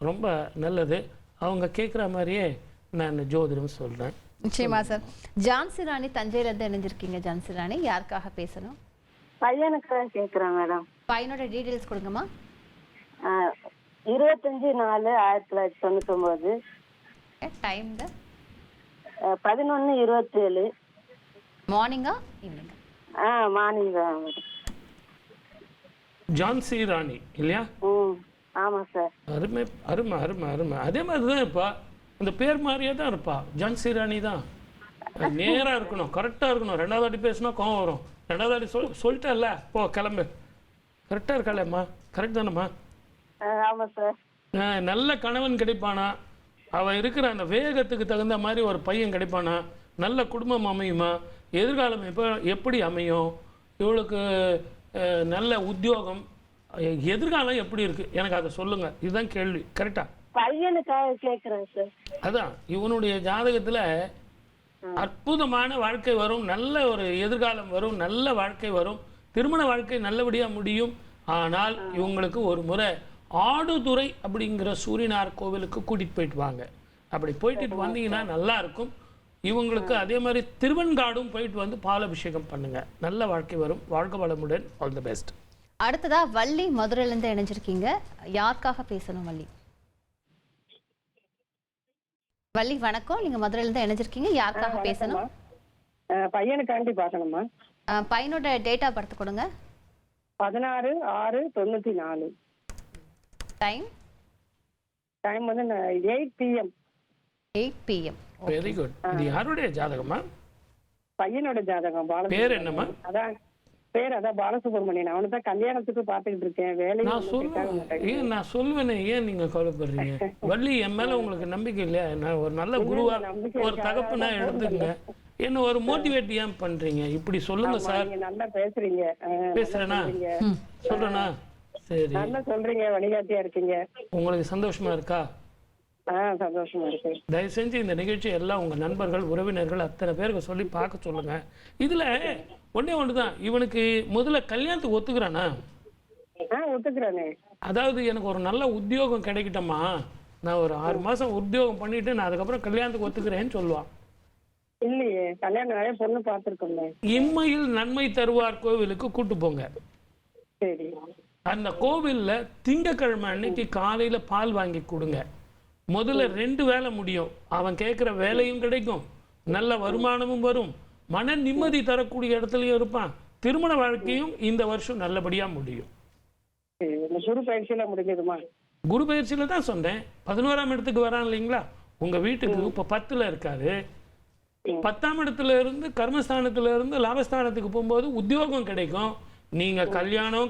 ரொம்ப நல்லது. அவங்க கேட்குற மாதிரியே நான் ஜோதிடம் சொல்கிறேன். நிச்சயமா சார். ஜான்சி ராணி தஞ்சையில இருந்து இணைஞ்சிருக்கீங்க. ஜான்சி ராணி, யாருக்காக பேசணும்? பையனுக்கு கேக்குறேன் மேடம். பையனோட டீடைல்ஸ் கொடுங்கம்மா. 25/4/1999. டைம் 11:27. மார்னிங்கா ஈவினிங்கா? மார்னிங் தான். ஜான்சி ராணி இல்லையா? ஆமா சார். அருமை அருமை அருமை அருமை. அதே மாதிரி தான் இருப்பா, அந்த பேர் மாதிரியே தான் இருப்பா. ஜான்சி ராணி தான். நேராக இருக்கணும், கரெக்டாக இருக்கணும். 2வது வாட்டி பேசினா கோவம் வரும். 2வது வாட்டி சொல்லிட்டேன்ல, போ கிளம்பு. கரெக்டாக இருக்காளேம்மா? கரெக்ட் தானேம்மா? ஆமா சார். நல்ல கணவன் கிடைப்பானா? அவள் இருக்கிற அந்த வேகத்துக்கு தகுந்த மாதிரி ஒரு பையன் கிடைப்பானா? நல்ல குடும்பம் அமையுமா? எதிர்காலம் எப்படி அமையும்? இவளுக்கு நல்ல உத்தியோகம், எதிர்காலம் எப்படி இருக்கு எனக்கு அதை சொல்லுங்க. இதுதான் கேள்வி. கரெக்டா? பையனுக்காக கேக்குறேன் சார். அதான் இவனுடைய ஜாதகத்துல அற்புதமான வாழ்க்கை வரும், நல்ல ஒரு எதிர்காலம் வரும், நல்ல வாழ்க்கை வரும், திருமண வாழ்க்கை நல்லபடியா முடியும். ஆனால் இவங்களுக்கு ஒரு முறை ஆடுதுறை அப்படிங்கிற சூரியனார் கோவிலுக்கு கூட்டிட்டு போயிட்டு வாங்க. அப்படி போயிட்டு வந்தீங்கன்னா நல்லா இருக்கும். இவங்களுக்கு அதே மாதிரி திருவெண்காடும் போயிட்டு வந்து பாலாபிஷேகம் பண்ணுங்க. நல்ல வாழ்க்கை வரும். வாழ்க வளமுடன். All the best. அடுத்ததா வள்ளி மதுரையில இருந்து இணைஞ்சிருக்கீங்க. யாருக்காக பேசணும் வள்ளி? வள்ளி வணக்கம். நீங்க மதுரையில இருந்து இணைஞ்சிருக்கீங்க. யாருக்காக பேசணும்? பையனுக்காண்டி பார்க்கணுமா? பையனோட டேட் ஆஃப் பர்த் கொடுங்க. 16/6/94. டைம் வந்து 8 PM. 8 PM. Very good. இது யாருடைய ஜாதகமா? பையனோட ஜாதகம். பேர் என்னம்மா? அதான் பாலசுப்ரமணியன். அவனு தான் கல்யாணத்துக்கு பாத்துக்கிட்டு இருக்கேன். நான் சொல்லுவேனே, ஏன் நீங்க கவலைப்படுறீங்க? வள்ளி, என் மேல உங்களுக்கு நம்பிக்கை இல்லையா? நான் ஒரு நல்ல குருவா, ஒரு தகப்பனா எடுத்துக்கங்க. என்ன ஒரு மோட்டிவேட் ஏன் பண்றீங்க? இப்படி சொல்லுங்க சார். நல்லா பேசுறீங்க. பேசுறேனா? சொல்றேனா? சரி, நல்லா சொல்றீங்க, வழிகாட்டியா இருக்கீங்க. உங்களுக்கு சந்தோஷமா இருக்கா? சந்தோஷமா இருக்கு. தயவு செஞ்சு இந்த நிகழ்ச்சி எல்லாம் உங்க நண்பர்கள், உறவினர்கள் அத்தனை பேருக்கு சொல்லி பார்க்க சொல்லுங்க. இதுல ஒண்ணுதான், இவனுக்கு முதல்ல கல்யாணத்துக்கு ஒத்துக்கிறானா? ஒத்துக்கிறானே. அதாவது எனக்கு ஒரு நல்ல உத்தியோகம் கிடைக்கட்டமா, நான் ஒரு 6 மாசம் உத்தியோகம் பண்ணிட்டு நான் அதுக்கப்புறம் கல்யாணத்துக்கு ஒத்துக்கிறேன்னு சொல்லுவான். இல்லையே, கல்யாணம் நிறைய பொண்ணு பார்த்திருக்கோம்ல. இம்மையில் நன்மை தருவார் கோவிலுக்கு கூட்டு போங்க. சரி. அந்த கோவில்ல திங்கக்கிழமை அன்னைக்கு காலையில பால் வாங்கி கொடுங்க. முதல்ல 2 வேலை முடியும். அவன் கேட்குற வேலையும் கிடைக்கும், நல்ல வருமானமும் வரும், மன நிம்மதி தரக்கூடிய இடத்துலயும் இருப்பான். திருமண வாழ்க்கையும் இந்த வருஷம் நல்லபடியா முடியும். குரு பயிற்சியில முடிஞ்சதுமா? குரு பயிற்சியில தான் சொன்னேன். 11ஆம் இடத்துக்கு வரான் இல்லைங்களா? உங்க வீட்டுக்கு இப்ப 10ல இருக்காரு. 10ஆம் இடத்துல இருந்து கர்மஸ்தானத்துல இருந்து லாபஸ்தானத்துக்கு போகும்போது உத்தியோகம் கிடைக்கும். நீங்க கல்யாணம்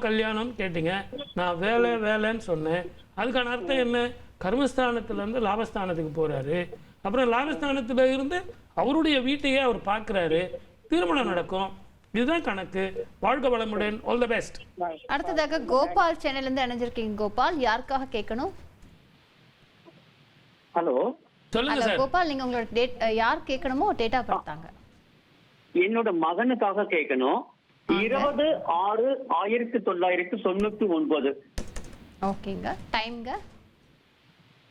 கேட்டீங்க, நான் வேலைன்னு சொன்னேன். அதுக்கான அர்த்தம் என்ன? கர்மஸ்தானத்துல இருந்து லாபஸ்தானத்துக்கு போறாரு. அப்புறம் லாபஸ்தானத்துல இருந்து அவருடைய வீட்டையே அவர் பார்க்கிறாரு. திருமணம் நடக்கும். இதுதான் கணக்கு. வாழ்க வளமுடன். All the best. அடுத்ததாக கோபால் சென்னையில இருந்து இணைஞ்சிருக்கீங்க. கோபால், யாருக்காக கேட்கணும்? ஹலோ, சொல்லுங்க சார். கோபால், நீங்க உங்களோட டேட் யார் கேட்கணுமோ டேட் ஆஃப் பர்த் தாங்க. என்னோட மகனுக்காக கேட்கணும். 20/6/1999. ஓகேங்க. டைம்ங்க?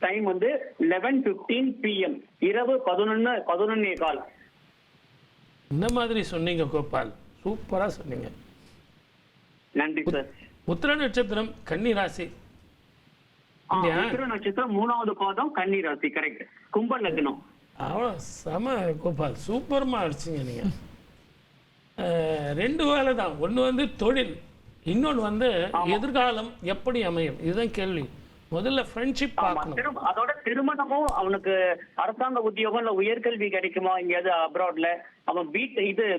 டைம் வந்து 11:15 PM. இரவு 11:15. இந்த மாதிரி சொன்னீங்க கோபால், சூப்பரா சொன்னீங்க. நன்றி சார். உத்திர நட்சத்திரம், கன்னி ராசி. உத்திர நட்சத்திரம் 3வது பாதம், கன்னி ராசி. கரெக்ட். கும்ப லக்னம். அவ்வளோ செம கோபால், சூப்பரமா அடிச்சிங்க நீங்க. 2 வேலை தான். ஒன்று வந்து தொழில், இன்னொன்று வந்து எதிர்காலம் எப்படி அமையும், இதுதான் கேள்வி. முதல்ல ஃப்ரெண்ட்ஷிப் பார்க்கணும். அதோட திருமணமும் அவனுக்கு அரசாங்க உத்தியோகம் இல்ல உயர்கல்வி கிடைக்குமா எங்கேயாவது அப்ராட்ல. அவன்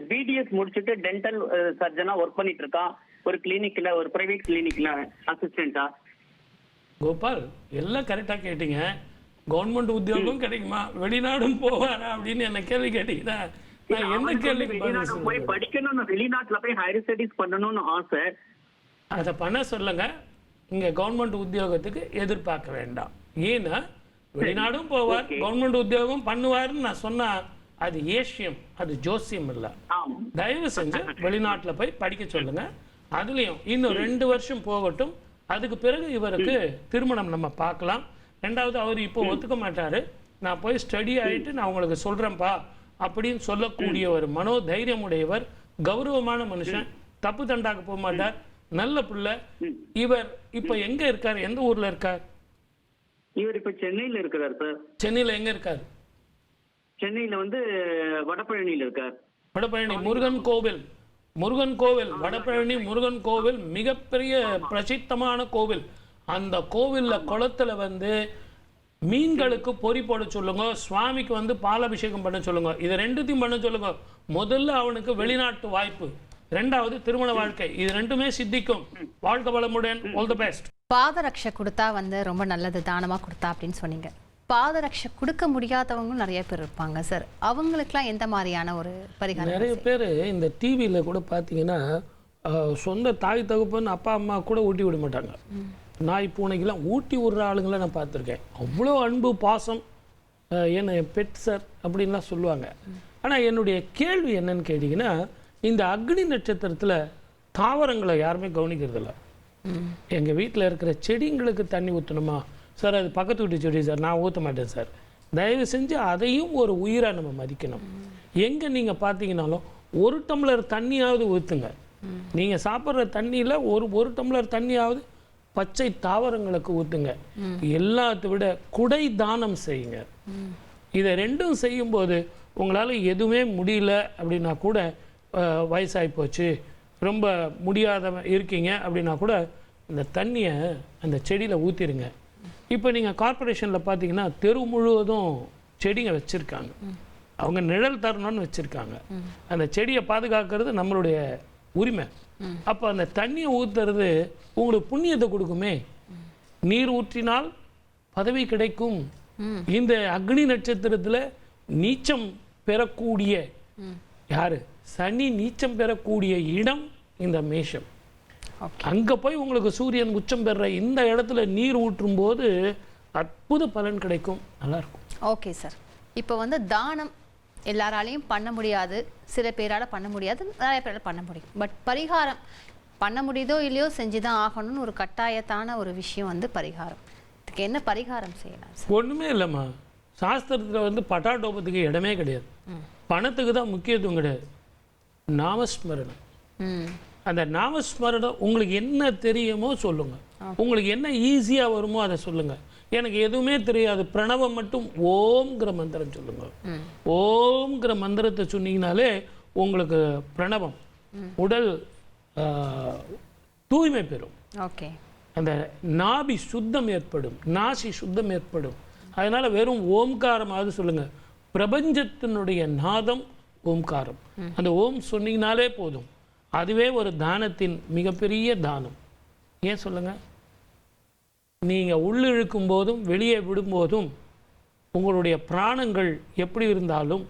BDS முடிச்சுட்டு டென்டல் சர்ஜனா ஒர்க் பண்ணிட்டு இருக்கான். ஒரு கிளினிக்ல, ஒரு பிரைவேட் கிளினிக்ல அசிஸ்டண்டா. கோபால், எல்லாம் கரெக்டா கேட்டீங்க. கவர்மெண்ட் உத்தியோகம் கிடைக்குமா, வெளிநாடும் போவாரா அப்படின்னு என்ன கேள்வி கேட்டீங்கன்னா நான் என்ன கேள்வி போய் படிக்கணும்னு, வெளிநாட்டுல போய் ஹையர் ஸ்டடீஸ் பண்ணணும்னு ஆசை. அதை பண்ண சொல்லுங்க. இங்க கவர்மெண்ட் உத்தியோகத்துக்கு எதிர்பார்க்க வேண்டாம். ஏன்னா வெளிநாடும் போவார், கவர்மெண்ட் உத்தியோகம் பண்ணுவாருன்னு நான் சொன்னா அது ஏசியம், அது ஜோசியம் இல்ல. தயவு செஞ்சு வெளிநாட்டுல போய் படிக்க சொல்லுங்க. அதுலயும் இன்னும் 2 வருஷம் போகட்டும். அதுக்கு பிறகு இவருக்கு திருமணம் நம்ம பார்க்கலாம். ரெண்டாவது அவர் இப்போ ஒத்துக்க மாட்டாரு, நான் போய் ஸ்டடி ஆகிட்டு நான் உங்களுக்கு சொல்கிறேன்ப்பா அப்படின்னு சொல்லக்கூடிய ஒரு மனோதைரியம் உடையவர், கௌரவமான மனுஷன், தப்பு தண்டாக்க போக மாட்டார், நல்ல பிள்ளை. இவர் இப்போ எங்க இருக்கார், எந்த ஊர்ல இருக்கார்? இவர் இப்ப சென்னையில இருக்கிறார் சார். சென்னையில எங்க இருக்கார்? சென்னையில வந்து வடபழனியில இருக்கார். வடபழனி முருகன் கோவில், முருகன் கோவில், வடபழனி முருகன் கோவில் மிகப்பெரிய பிரசித்தமான கோவில். அந்த கோவில்ல குளத்துல வந்து மீன்களுக்கு பொறி போட சொல்லுங்க, சுவாமிக்கு வந்து பாலாபிஷேகம் பண்ண சொல்லுங்க, இது ரெண்டுத்தையும் பண்ண சொல்லுங்க. முதல்ல அவனுக்கு வெளிநாட்டு வாய்ப்பு, ரெண்டாவது திருமண வாழ்க்கை, இது ரெண்டுமே சித்திக்கும். வாழ்க்கை வளமுடன், ஆல் தி பெஸ்ட். பாதரட்சை கொடுத்தா வந்து ரொம்ப நல்லது, தானமா கொடுத்தா அப்படின்னு சொன்னீங்க. பாதரட்சை கொடுக்க முடியாதவங்களும் நிறைய பேர் இருப்பாங்க சார், அவங்களுக்குலாம் எந்த மாதிரியான ஒரு பரிகாரம்? நிறைய பேர் இந்த டிவியில் கூட பார்த்தீங்கன்னா சொந்த தாய் தகப்பன் அப்பா அம்மா கூட ஊட்டி விட மாட்டாங்க. நாய் பூனைக்கெல்லாம் ஊட்டி விடுற ஆளுங்களை நான் பார்த்துருக்கேன். அவ்வளோ அன்பு பாசம், என்ன பெட் சார் அப்படின்லாம் சொல்லுவாங்க. ஆனால் என்னுடைய கேள்வி என்னன்னு கேட்டிங்கன்னா, இந்த அக்னி நட்சத்திரத்தில் தாவரங்களை யாருமே கவனிக்கிறதில்ல. எங்கள் வீட்டில் இருக்கிற செடிங்களுக்கு தண்ணி ஊற்றணுமா சார், அது பக்கத்து வீட்டு செடி சார், நான் ஊற்ற மாட்டேன் சார். தயவு செஞ்சு அதையும் ஒரு உயிராக நம்ம மதிக்கணும். எங்கே நீங்கள் பார்த்தீங்கன்னாலும் ஒரு டம்ளர் தண்ணியாவது ஊற்றுங்க. நீங்கள் சாப்பிட்ற தண்ணியில் ஒரு டம்ளர் தண்ணியாவது பச்சை தாவரங்களுக்கு ஊற்றுங்க. எல்லாத்தை விட குடை தானம் செய்யுங்க. இதை ரெண்டும் செய்யும்போது உங்களால் எதுவுமே முடியல அப்படின்னா கூட, வயசாகி போச்சு, ரொம்ப முடியாத இருக்கீங்க அப்படின்னா கூட இந்த தண்ணியை அந்த செடியில் ஊற்றிடுங்க. இப்போ நீங்கள் கார்பரேஷனில் பார்த்தீங்கன்னா தெரு முழுவதும் செடிங்க வச்சுருக்காங்க, அவங்க நிழல் தரணும்னு வச்சுருக்காங்க. அந்த செடியை பாதுகாக்கிறது நம்மளுடைய உரிமை. அப்போ அந்த தண்ணியை ஊற்றுறது உங்களுக்கு புண்ணியத்தை கொடுக்குமே. நீர் ஊற்றினால் பதவி கிடைக்கும். இந்த அக்னி நட்சத்திரத்தில் நீச்சம் பெறக்கூடிய யாரு, சனி நீச்சம் பெறக்கூடிய இடம் இந்த மேஷம். அங்கே போய் உங்களுக்கு சூரியன் உச்சம் பெற இந்த இடத்துல நீர் ஊற்றும் போது அற்புத பலன் கிடைக்கும், நல்லா இருக்கும். ஓகே சார், இப்போ வந்து தானம் எல்லாராலையும் பண்ண முடியாது, சில பேரால் பண்ண முடியாது, நிறைய பேரால் பண்ண முடியும். பட் பரிகாரம் பண்ண முடியுதோ இல்லையோ செஞ்சு தான் ஆகணும்னு ஒரு கட்டாயத்தான ஒரு விஷயம் வந்து பரிகாரம். இதுக்கு என்ன பரிகாரம் செய்யலாம் சார்? ஒன்றுமே இல்லைம்மா, சாஸ்திரத்தில் வந்து பட்டாட்டோபத்துக்கு இடமே கிடையாது, பணத்துக்கு தான் முக்கியத்துவம் கிடையாது. நாமஸ்மரணம், அந்த நாமஸ்மரணம் உங்களுக்கு என்ன தெரியுமோ சொல்லுங்க, உங்களுக்கு என்ன ஈஸியாக வருமோ அதை சொல்லுங்க. எனக்கு எதுவுமே தெரியாது, பிரணவம் மட்டும் ஓம்ங்கிற மந்திரம் சொல்லுங்க. ஓம்ங்கிற மந்திரத்தை சொன்னீங்கனாலே உங்களுக்கு பிரணவம், உடல் தூய்மை பெறும். ஓகே, அந்த நாபி சுத்தம் ஏற்படும், நாசி சுத்தம் ஏற்படும். அதனால வெறும் ஓம்காரமாவது சொல்லுங்க. பிரபஞ்சத்தினுடைய நாதம் ஓம்காரம், அந்த ஓம் சொன்னீங்கனாலே போதும். அதுவே ஒரு தானத்தின் மிகப்பெரிய தானம். ஏன் சொல்லுங்க, நீங்க உள்ளிழுக்கும் போதும் வெளியே விடும்போதும் உங்களுடைய பிராணங்கள் எப்படி இருந்தாலும்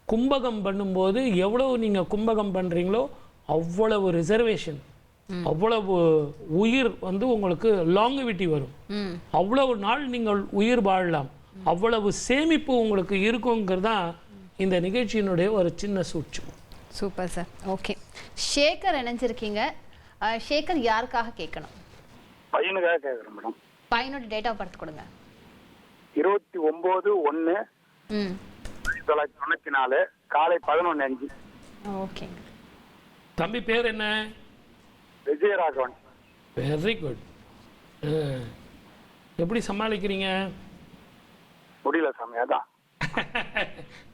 கும்பகம் பண்ணும்போது எவ்வளவு நீங்க கும்பகம் பண்றீங்களோ அவ்வளவு ரிசர்வேஷன், அவ்வளவு உயிர் வந்து உங்களுக்கு லாங்குவிட்டி வரும், அவ்வளவு நாள் நீங்கள் உயிர் வாழலாம், அவ்வளவு சேமிப்பு உங்களுக்கு இருக்குங்கிறதான் இந்த நிகழ்ச்சியினுடைய ஒரு சின்ன சூட்சம். Super sir. ஓகே, சேகர் இணைஞ்சிருக்கீங்க. சேகர் யாருக்காக கேட்கணும்? பையனுக்காக கேட்குறேன் மேடம். பையனோட டேட் ஆஃப் பர்த் கொடுங்க. 29/1/1994 காலை 11:05. ஓகே. தம்பி பேர் என்ன? விஜயராகவன். Very good. எப்படி சமாளிக்கிறீங்க? முடியல சாமி, அதான்.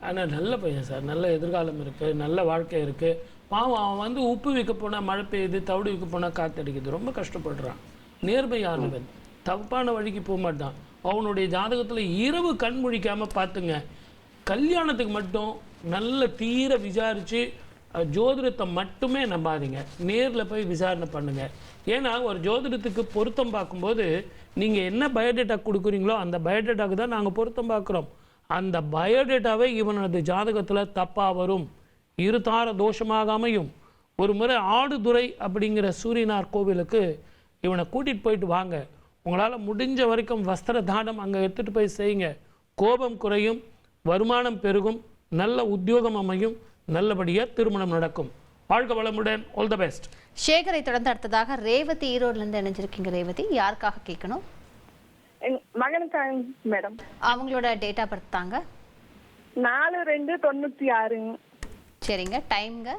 ஆனால் நல்ல பையன் சார், நல்ல எதிர்காலம் இருக்குது, நல்ல வாழ்க்கை இருக்குது. பாவம் அவன் வந்து உப்பு விற்க போனால் மழை பெய்யுது, தவிடு விற்க போனால் காற்றடிக்குது, ரொம்ப கஷ்டப்படுறான். நேர்மையானவன், தப்பான வழிக்கு போக மாட்டான். அவனுடைய ஜாதகத்தில் இரவு கண் முழிக்காமல் பார்த்துங்க. கல்யாணத்துக்கு மட்டும் நல்ல தீர விசாரித்து ஜோதிடத்தை மட்டுமே நம்பாதீங்க, நேரில் போய் விசாரணை பண்ணுங்கள். ஏன்னா ஒரு ஜோதிடத்துக்கு பொருத்தம் பார்க்கும்போது நீங்கள் என்ன பயோடேட்டா கொடுக்குறீங்களோ அந்த பயோடேட்டாவுக்கு தான் நாங்கள் பொருத்தம் பார்க்குறோம். அந்த பயோடேட்டாவே இவனது ஜாதகத்தில் தப்பாக வரும், இருதார தோஷமாக அமையும். ஒரு முறை ஆடுதுறை அப்படிங்கிற சூரியனார் கோவிலுக்கு இவனை கூட்டிகிட்டு போயிட்டு வாங்க, உங்களால் முடிஞ்ச வரைக்கும் வஸ்திர தானம் அங்கே எடுத்துகிட்டு போய் செய்யுங்க. கோபம் குறையும், வருமானம் பெருகும், நல்ல உத்தியோகம் அமையும், நல்லபடியாக திருமணம் நடக்கும். வாழ்க வளமுடன், ஆல் தி பெஸ்ட். சேகரை தொடர்ந்து அடுத்ததாக ரேவதி ஈரோடுலேருந்து இணைஞ்சிருக்கீங்க. ரேவதி யாருக்காக கேட்கணும்? மகனுக்காக மேடம். அவங்களோட டேட் ஆஃப் பர்த் தாங்க. 4/2/96. சரிங்க. டைம்ங்க?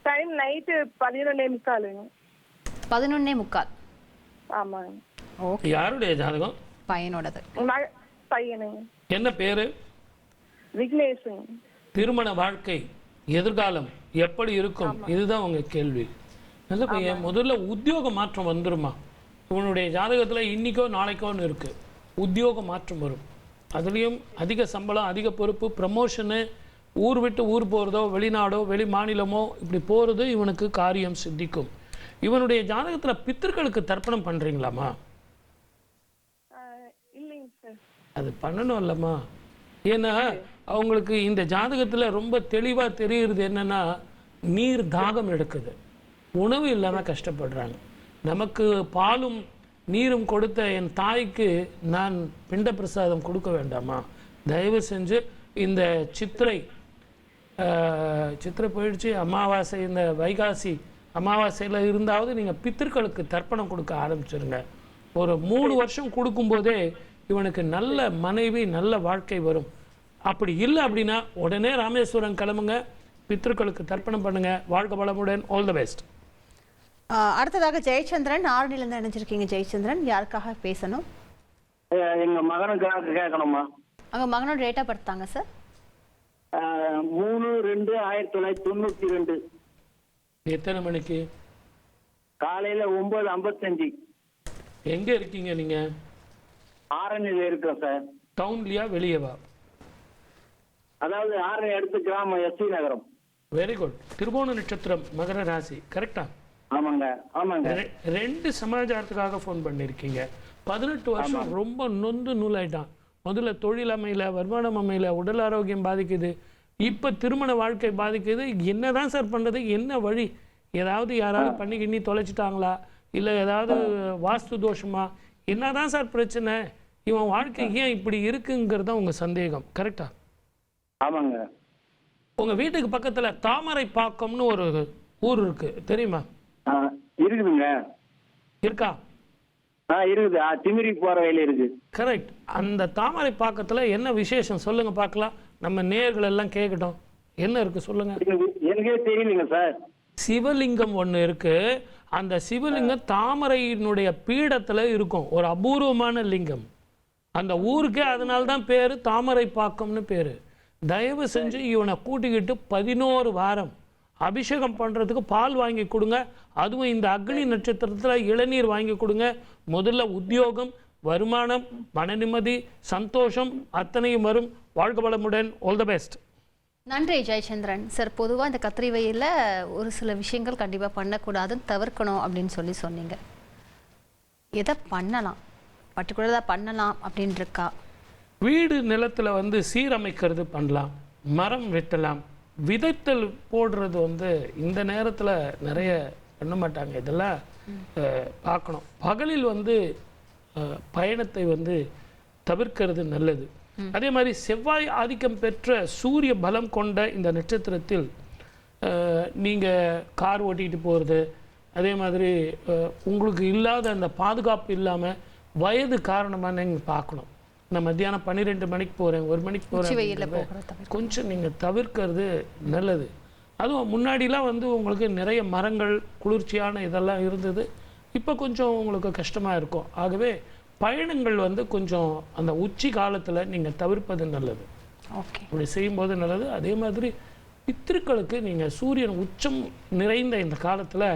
Time night 11:45. 11:45. ஆமாங்க. ஓகே. யாருடைய ஜாதகம்? பையனோடது. பையனுங்க. என்ன பேரு? விக்னேஷுங்க. திருமண வாழ்க்கை எதிர்காலம் எப்படி இருக்கும், இதுதான் உங்க கேள்வி. நல்ல பையன். முதல்ல உத்தியோக மாற்றம் வந்துருமா? உன்னுடைய ஜாதகத்துல இன்னைக்கோ நாளைக்கோன்னு இருக்கு, உத்தியோக மாற்றம் வரும். அதுலேயும் அதிக சம்பளம், அதிக பொறுப்பு, ப்ரமோஷனு, ஊர் விட்டு ஊர் போகிறதோ, வெளிநாடோ வெளி மாநிலமோ இப்படி போகிறது இவனுக்கு காரியம் சித்திக்கும். இவனுடைய ஜாதகத்தில் பித்திருக்களுக்கு தர்ப்பணம் பண்ணுறீங்களாம்மா? இல்லைங்க சார். அது பண்ணணும் இல்லைம்மா. ஏன்னா அவங்களுக்கு இந்த ஜாதகத்தில் ரொம்ப தெளிவாக தெரியுறது என்னென்னா, நீர் தாகம் எடுக்குது, உணவு இல்லாமல் கஷ்டப்படுறாங்க. நமக்கு பாலும் நீரும் கொடுத்த என் தாய்க்கு நான் பிண்ட பிரசாதம் கொடுக்க வேண்டாமா? தயவு செஞ்சு இந்த சித்திரை போயிடுச்சு, அமாவாசை, இந்த வைகாசி அமாவாசையில் இருந்தாவது நீங்கள் பித்திருக்களுக்கு தர்ப்பணம் கொடுக்க ஆரம்பிச்சிருங்க. ஒரு 3 வருஷம் கொடுக்கும்போதே இவனுக்கு நல்ல மனைவி, நல்ல வாழ்க்கை வரும். அப்படி இல்லை அப்படின்னா உடனே ராமேஸ்வரம் கிளம்புங்க, பித்திருக்களுக்கு தர்ப்பணம் பண்ணுங்க. வாழ்க்கை வளமுடன். All the best. அடுத்ததாக ஜெயச்சந்திரன் ஆரணிலேருந்து நினைச்சிருக்கீங்க. ஜெயச்சந்திரன், யாருக்காக பேசணும்? எங்க மகனுக்காக கேட்கணுமா? அவங்க மகனோட டேட் ஆஃப் பர்த் தாங்க சார். 3/2/1992. எத்தனை மணிக்கு? காலையில 9:55. எங்க இருக்கீங்க நீங்க? ஆரணியில இருக்கோம் சார். டவுன்லயா வெளியவா? அதாவது ஆரணி அடுத்த கிராமம், எஸ்வி நகரம். Very good. திருவோண நட்சத்திரம், மகர ராசி. கரெக்டா? ஆமாங்க ஆமாங்க. 2 சமாச்சாரத்துக்காக ஃபோன் பண்ணியிருக்கீங்க. 18 வருஷம் ரொம்ப நொந்து நூலாயிட்டான். முதல்ல தொழில் அமையல, வருமானம் அமையல, உடல் ஆரோக்கியம் பாதிக்குது, இப்போ திருமண வாழ்க்கை பாதிக்குது. என்னதான் சார் பண்ணுறது, என்ன வழி? ஏதாவது யாராவது பண்ணி கிண்ணி தொலைச்சிட்டாங்களா, இல்லை ஏதாவது வாஸ்து தோஷமா, என்னதான் சார் பிரச்சனை? இவன் வாழ்க்கை ஏன் இப்படி இருக்குங்கிறது தான் உங்கள் சந்தேகம். கரெக்டா? ஆமாங்க. உங்கள் வீட்டுக்கு பக்கத்தில் தாமரை பாக்கம்னு ஒரு ஊர் இருக்கு, தெரியுமா? இருக்குதுங்க. இருக்கா? இருக்குது. திமிரி போற வழியில இருக்கு. கரெக்ட். அந்த தாமரை பாக்கத்துல என்ன விசேஷம் சொல்லுங்க பார்க்கலாம், நம்ம நேயர்கள் எல்லாம் கேட்கட்டும். என்ன இருக்கு சொல்லுங்க. எனக்கே தெரியலங்க சார். சிவலிங்கம் ஒண்ணு இருக்கு. அந்த சிவலிங்கம் தாமரையினுடைய பீடத்துல இருக்கும், ஒரு அபூர்வமான லிங்கம். அந்த ஊருக்கே அதனால தான் பேரு தாமரை பாக்கம்னு பேரு. தயவு செஞ்சு இவனை கூட்டிக்கிட்டு 11 வாரம் அபிஷேகம் பண்ணுறதுக்கு பால் வாங்கி கொடுங்க. அதுவும் இந்த அக்னி நட்சத்திரத்தில் இளநீர் வாங்கி கொடுங்க. முதல்ல உத்தியோகம், வருமானம், மன நிம்மதி, சந்தோஷம் அத்தனையும் வரும். வாழ்க வளமுடன். All the best. நன்றி ஜெயச்சந்திரன் சார். பொதுவாக இந்த கத்திரி வெயிலில் ஒரு சில விஷயங்கள் கண்டிப்பாக பண்ணக்கூடாதுன்னு தவிர்க்கணும் அப்படின்னு சொன்னீங்க. எதை பண்ணலாம், பர்டிகுலராக பண்ணலாம் அப்படின்னு இருக்கா? வீடு நிலத்தில் வந்து சீரமைக்கிறது பண்ணலாம், மரம் வெட்டலாம், விதைத்தல் போடுறது வந்து இந்த நேரத்தில் நிறைய பண்ண மாட்டாங்க. இதெல்லாம் பார்க்கணும். பகலில் வந்து பயணத்தை வந்து தவிர்க்கிறது நல்லது. அதே மாதிரி செவ்வாய் ஆதிக்கம் பெற்ற சூரிய பலம் கொண்ட இந்த நட்சத்திரத்தில் நீங்கள் கார் ஓட்டிகிட்டு போகிறது, அதே மாதிரி உங்களுக்கு இல்லாத அந்த பாதுகாப்பு இல்லாமல் வயது காரணமாக நீங்கள் பார்க்கணும். நான் மத்தியானம் 12 மணிக்கு போகிறேன், 1 மணிக்கு போகிறேன், கொஞ்சம் நீங்கள் தவிர்க்கிறது நல்லது. அதுவும் முன்னாடிலாம் வந்து உங்களுக்கு நிறைய மரங்கள், குளிர்ச்சியான இதெல்லாம் இருந்தது. இப்போ கொஞ்சம் உங்களுக்கு கஷ்டமாக இருக்கும். ஆகவே பயணங்கள் வந்து கொஞ்சம் அந்த உச்சி காலத்தில் நீங்கள் தவிர்ப்பது நல்லது. ஓகே, அப்படி செய்யும்போது நல்லது. அதே மாதிரி பித்திருக்களுக்கு நீங்கள் சூரியன் உச்சம் நிறைந்த இந்த காலத்தில்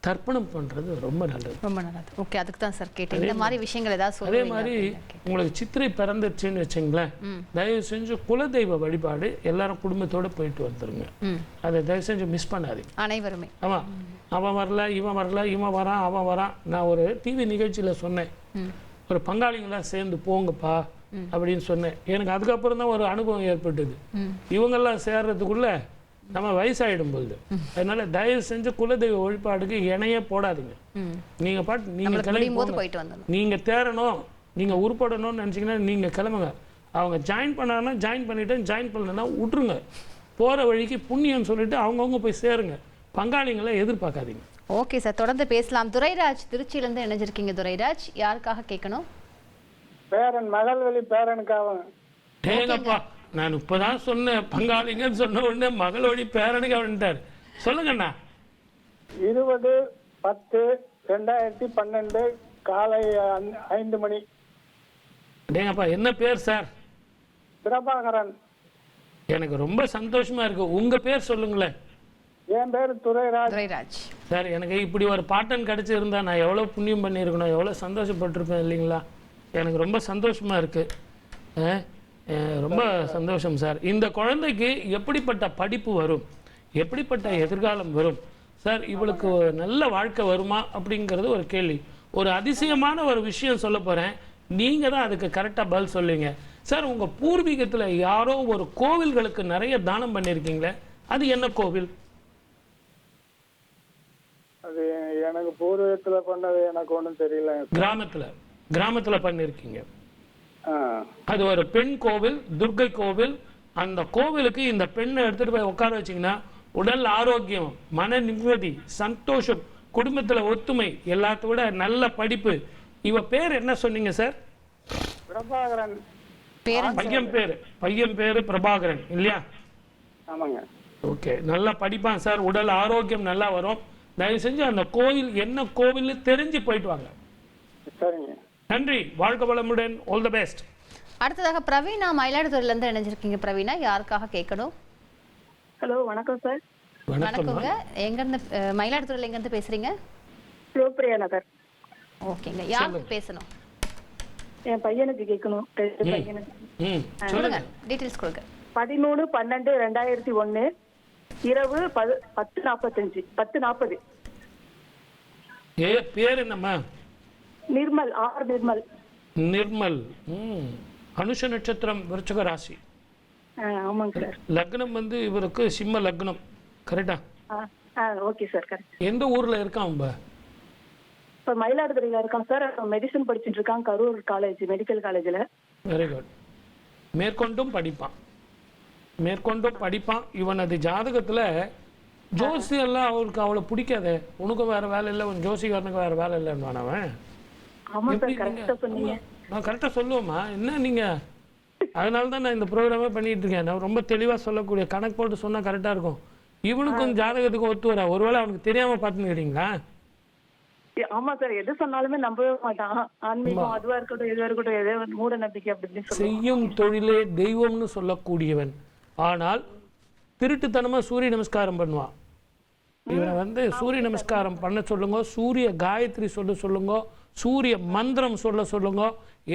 தர்ப்பணம் பண்ணுறது ரொம்ப நல்லது. ரொம்ப நல்லது. ஓகே, அதுக்கு தான் சார் கேட்டேன். இந்த மாதிரி விஷயங்கள் ஏதாவது அதே மாதிரி உங்களுக்கு சித்திரை பிறந்துச்சுன்னு வச்சுங்களேன், தயவு செஞ்சு குலதெய்வ வழிபாடு எல்லாரும் குடும்பத்தோடு போயிட்டு வந்துருங்க. அதை தயவு செஞ்சு மிஸ் பண்ணாதீங்க அனைவருமே. ஆமாம், அவன் வரல, இவன் வரல, இவன் வரான், அவன் வரான். நான் ஒரு டிவி நிகழ்ச்சியில் சொன்னேன், ஒரு பங்காளிங்களாம் சேர்ந்து போங்கப்பா அப்படின்னு சொன்னேன். எனக்கு அதுக்கப்புறம் தான் ஒரு அனுபவம் ஏற்பட்டது. இவங்கெல்லாம் சேர்றதுக்குள்ள நம்ம வயசாயிடும் போது. அதனால தயவு செஞ்சு குலதெய்வ வழிபாடுக்கு இணையே போடாதீங்க. நீங்க பாட்டு நீங்க கிளம்பி நீங்க தேரணும், நீங்க உருப்படணும்னு நினைச்சீங்கன்னா நீங்க கிளம்புங்க. அவங்க ஜாயின் பண்ணாங்கன்னா ஜாயின் பண்ணிட்டு, ஜாயின் பண்ணலன்னா விட்டுருங்க. போற வழிக்கு புண்ணியம் சொல்லிட்டு அவங்கவுங்க போய் சேருங்க. பங்காளிங்களை பேரன் மகள் வழி பேரனுக்காக. டேங்கப்பா, நான் இப்பதான் சொன்னேன் பங்காளிங்கன்னு சொன்ன உடனே மகள் வழி பேரனுக்கு வந்துட்டார். சொல்லுங்கண்ணா. 20/10/2012 காலை 5 மணி. டேங்கப்பா, என்ன பேர் சார்? பிரபாகரன். எனக்கு ரொம்ப சந்தோஷமா இருக்கு. உங்க பேர் சொல்லுங்களேன். என் பேர் துரைராஜ். துரைராஜ் சார், எனக்கு இப்படி ஒரு பாட்டன் கிடைச்சிருந்தா நான் எவ்வளோ புண்ணியம் பண்ணியிருக்கணும், எவ்வளோ சந்தோஷப்பட்டிருப்பேன் இல்லைங்களா? எனக்கு ரொம்ப சந்தோஷமா இருக்கு. ரொம்ப சந்தோஷம் சார். இந்த குழந்தைக்கு எப்படிப்பட்ட படிப்பு வரும், எப்படிப்பட்ட எதிர்காலம் வரும் சார்? இவளுக்கு நல்ல வாழ்க்கை வருமா அப்படிங்கிறது ஒரு கேள்வி. ஒரு அதிசயமான ஒரு விஷயம் சொல்ல போறேன், நீங்க தான் அதுக்கு கரெக்டாக பதில் சொல்லுவீங்க சார். உங்க பூர்வீகத்தில் யாரோ ஒரு கோவில்களுக்கு நிறைய தானம் பண்ணியிருக்கீங்களே, அது என்ன கோவில்? அது எனக்கு பூர்வீகத்துல பண்ணது எனக்கு ஒன்றும் தெரியல. கிராமத்துல பண்ணியிருக்கீங்க. அது ஒரு பெண் கோவில், துர்க்கை கோவில். அந்த கோவிலுக்கு இந்த பெண்ணை எடுத்துட்டு போய் உட்கார வச்சீங்கன்னா உடல் ஆரோக்கியம், மன நிம்மதி, சந்தோஷம், குடும்பத்துல ஒத்துமை, எல்லாத்த விட நல்ல படிப்பு. இவ பேர் என்ன சொன்னீங்க சார்? பிரபாகரன். பையன் பேரு பிரபாகரன் இல்லையா? ஆமாங்க. ஓகே, நல்லா படிப்பான் சார். உடல் ஆரோக்கியம் நல்லா வரும். தயவு செஞ்சு அந்த கோவில் என்ன கோவில் தெரிஞ்சு போயிட்டு வாங்க. சரிங்க. நன்றி, வாழ்க வளமுடன், ஆல் தி பெஸ்ட். அடுத்ததாக பிரவீனா மயிலாடுதுறையில இருந்து இணைஞ்சிருக்கீங்க. பிரவீனா, யாருக்காக கேட்கணும்? ஹலோ, வணக்கம் சார். வணக்கங்க. எங்க இருந்து மயிலாடுதுறையில எங்க இருந்து பேசுறீங்க? சிவபிரியா நகர். ஓகேங்க, யாருக்கு பேசணும்? என் பையனுக்கு கேட்கணும். பையனுக்கு சொல்லுங்க, டீடைல்ஸ் கொடுங்க. 13/12/2001 இரவு 10:45 10:40. பேர் என்னம்மா? நிர்மல். ஆர் நிர்மல். நிர்மல். அனுஷ நட்சத்திரம், விருச்சிக ராசி. ஆமாங்க சார். லக்னம் வந்து இவருக்கு சிம்ம லக்னம். கரெக்டா? Okay sir, correct. எந்த ஊர்ல இருக்கான்? இப்போ மயிலாடுதுறையில இருக்கான் சார். மெடிசன் படிச்சுட்டு இருக்கான், கரூர் காலேஜ், மெடிக்கல் காலேஜ்ல. Very good. மேற்கொண்டும் படிப்பான். இவனது ஜாதகத்துல ஜோசி எல்லாம் அவருக்கு அவ்வளோ பிடிக்காது. உனக்கு வேற வேலை இல்லை, உன் ஜோசிகாரனுக்கு வேற வேலை இல்லைன்னு அவன். நான் கரெக்டாக சொல்லுவேம்மா. என்ன நீங்க? அதனால தான் நான் இந்த ப்ரோக்ராமே பண்ணிட்டு இருக்கேன். நான் ரொம்ப தெளிவாக சொல்லக்கூடிய, கணக்கு போட்டு சொன்னா கரெக்டாக இருக்கும். இவனுக்கும் ஜாதகத்துக்கும் ஒத்து வர. ஒருவேளை அவனுக்கு தெரியாம பார்த்துக்கிறீங்களா? ஆமா சார், எது சொன்னாலுமே நம்பவே மாட்டான். ஆன்மீகம் அதுவா இருக்கட்டும், எதுவா இருக்கட்டும், எதோ மூட நம்பிக்கை அப்படின்னு செய்யும் தொழிலே தெய்வம்னு சொல்லக்கூடியவன். ஆனால் திருட்டுத்தனமா சூரிய நமஸ்காரம் பண்ணுவான். இவனை வந்து சூரிய நமஸ்காரம் பண்ண சொல்லுங்க, சூரிய காயத்ரி சொல்லுங்க, சூரிய மந்திரம் சொல்லுங்க.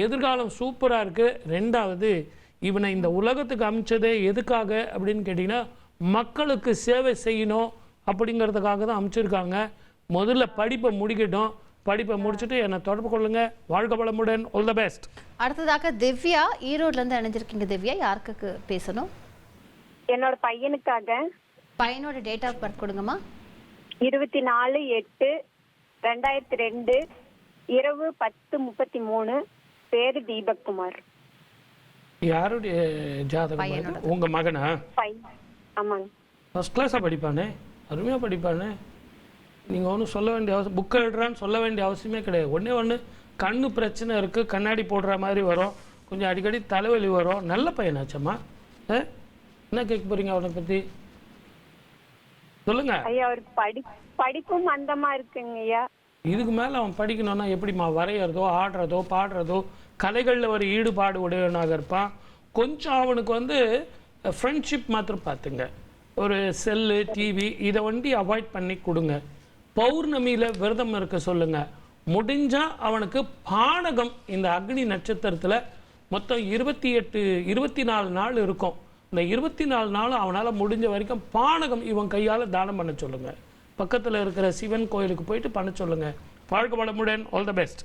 எதிர்காலம் சூப்பரா இருக்கு. ரெண்டாவது, இவனை இந்த உலகத்துக்கு அமைச்சதே எதுக்காக அப்படின்னு கேட்டீங்கன்னா, மக்களுக்கு சேவை செய்யணும் அப்படிங்கிறதுக்காக தான் அமைச்சிருக்காங்க. முதல்ல படிப்பை முடிக்கட்டும். படிப்பை முடிச்சுட்டு என்னை தொடர்பு கொள்ளுங்க. வாழ்க வளமுடன், ஆல் தி பெஸ்ட். அடுத்ததாக திவ்யா, ஈரோட்ல இருந்து இணைஞ்சிருக்கீங்க. திவ்யா, யாருக்கு பேசணும்? என்னோட பையனுக்காக. பையனோட டேட் ஆஃப் பர்த் கொடுங்கம்மா. 24/8/2002 இரவு 10:33. பேரு தீபக் குமார். யாருடைய ஜாதகம்? உங்க மகனா? ஆமாங்க. ஃபர்ஸ்ட் கிளாஸா படிப்பானே, அருமையா படிப்பானே. நீங்க ஒன்றும் சொல்ல வேண்டிய அவசியம், புக் எழுதுறான்னு சொல்ல வேண்டிய அவசியமே கிடையாது. ஒண்ணு கண்ணு பிரச்சனை இருக்கு, கண்ணாடி போடுற மாதிரி வரும், கொஞ்சம் அடிக்கடி தலைவலி வரும். நல்ல பையனாச்சம்மா. என்ன கேட்க போறீங்க அவனை பத்தி? சொல்லுங்க. ஐயா, அவர் படிப்பும் மந்தமா இருக்குங்க ஐயா. இதுக்கு மேல அவன் படிக்கணும்னா எப்படிமா? வரைகிறதோ, ஆடுறதோ, பாடுறதோ, கலைகள்ல ஒரு ஈடுபாடு உடையவனாக இருப்பான். கொஞ்சம் அவனுக்கு வந்து ஃப்ரெண்ட்ஷிப் மாத்திரம் பார்த்துங்க. ஒரு செல்லு, டிவி இதை வண்டி அவாய்ட் பண்ணி கொடுங்க. பௌர்ணமியில விரதம் இருக்க சொல்லுங்க. முடிஞ்சா அவனுக்கு பானகம், இந்த அக்னி நட்சத்திரத்துல மொத்தம் 24 நாள் இருக்கும். இந்த 24 நாள் அவனால முடிஞ்ச வரைக்கும் பானகம் இவன் கையால தானம் பண்ண சொல்லுங்க. பக்கத்துல இருக்கிற சிவன் கோயிலுக்கு போயிட்டு பண்ண சொல்லுங்க. வாழ்க வளமுடன், ஆல் தி பெஸ்ட்.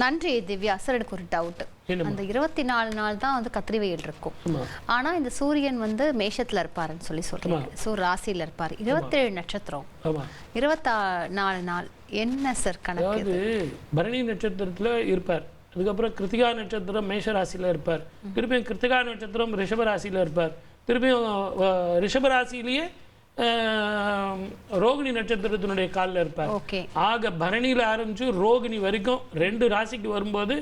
நன்றி திவ்யா. சார், எனக்கு ஒரு டவுட். அந்த 24 நாள் தான் வந்து கத்திரிவெயில் இருக்கும். ஆனா இந்த சூரியன் வந்து மேஷத்துல இருப்பாருன்னு சொல்றீங்க. சோ ராசியில இருப்பாரு. 27 நட்சத்திரம், 24 நாள் என்ன சார் கணக்கு? அதாவது பரணி நட்சத்திரத்துல இருப்பார். அதுக்கப்புறம் கிருத்திகா நட்சத்திரம் மேஷ ராசியில இருப்பார். திருப்பியும் கிருத்திகா நட்சத்திரம் ரிஷப ராசியில இருப்பார். திருப்பியும் ரிஷப ராசியிலேயே ரோகிணி நட்சத்திரத்தினுடைய காலில் இருப்பார். ஆக பரணியில் ஆரம்பிச்சு ரோகிணி வரைக்கும் 2 ராசிக்கு வரும்போது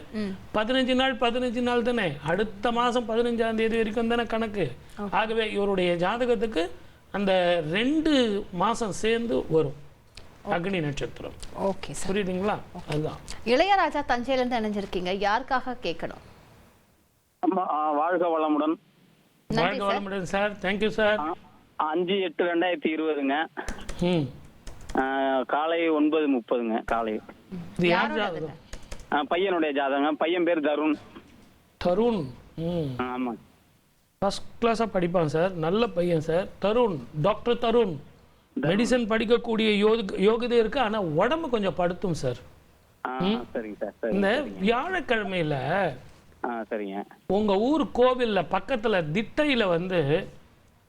15 நாள் தானே, அடுத்த மாதம் 15ஆம் தேதி வரைக்கும் தானே கணக்கு. ஆகவே இவருடைய ஜாதகத்துக்கு அந்த 2 மாதம் சேர்ந்து வரும் அக்னி நட்சத்திரம். ஓகே சார், புரியுதுங்களா? அதுதான். இளையராஜா தஞ்சையிலேருந்து இணைஞ்சிருக்கீங்க, யாருக்காக கேட்கணும்? வாழ்க வளமுடன். வாழ்க வளமுடன் சார். Thank you sir. 5/8/2020ங்க. காலை 9:30ங்க காலை. இது யார் ஜாதகம்? பையனுடைய ஜாதகம். பையன் பேர் தருண். தருண். ஆமா, ஃபர்ஸ்ட் கிளாஸா படிப்பான் சார், நல்ல பையன் sir. Tarun, doctor Tarun. Medicine படிக்கக்கூடிய யோகிதை இருக்கு, ஆனா உடம்பு கொஞ்சம் படுத்தும் சார். சரிங்க சார். இந்த வியாழக்கிழமையில சரிங்க, உங்க ஊர் கோவில்ல பக்கத்துல திட்டையில வந்து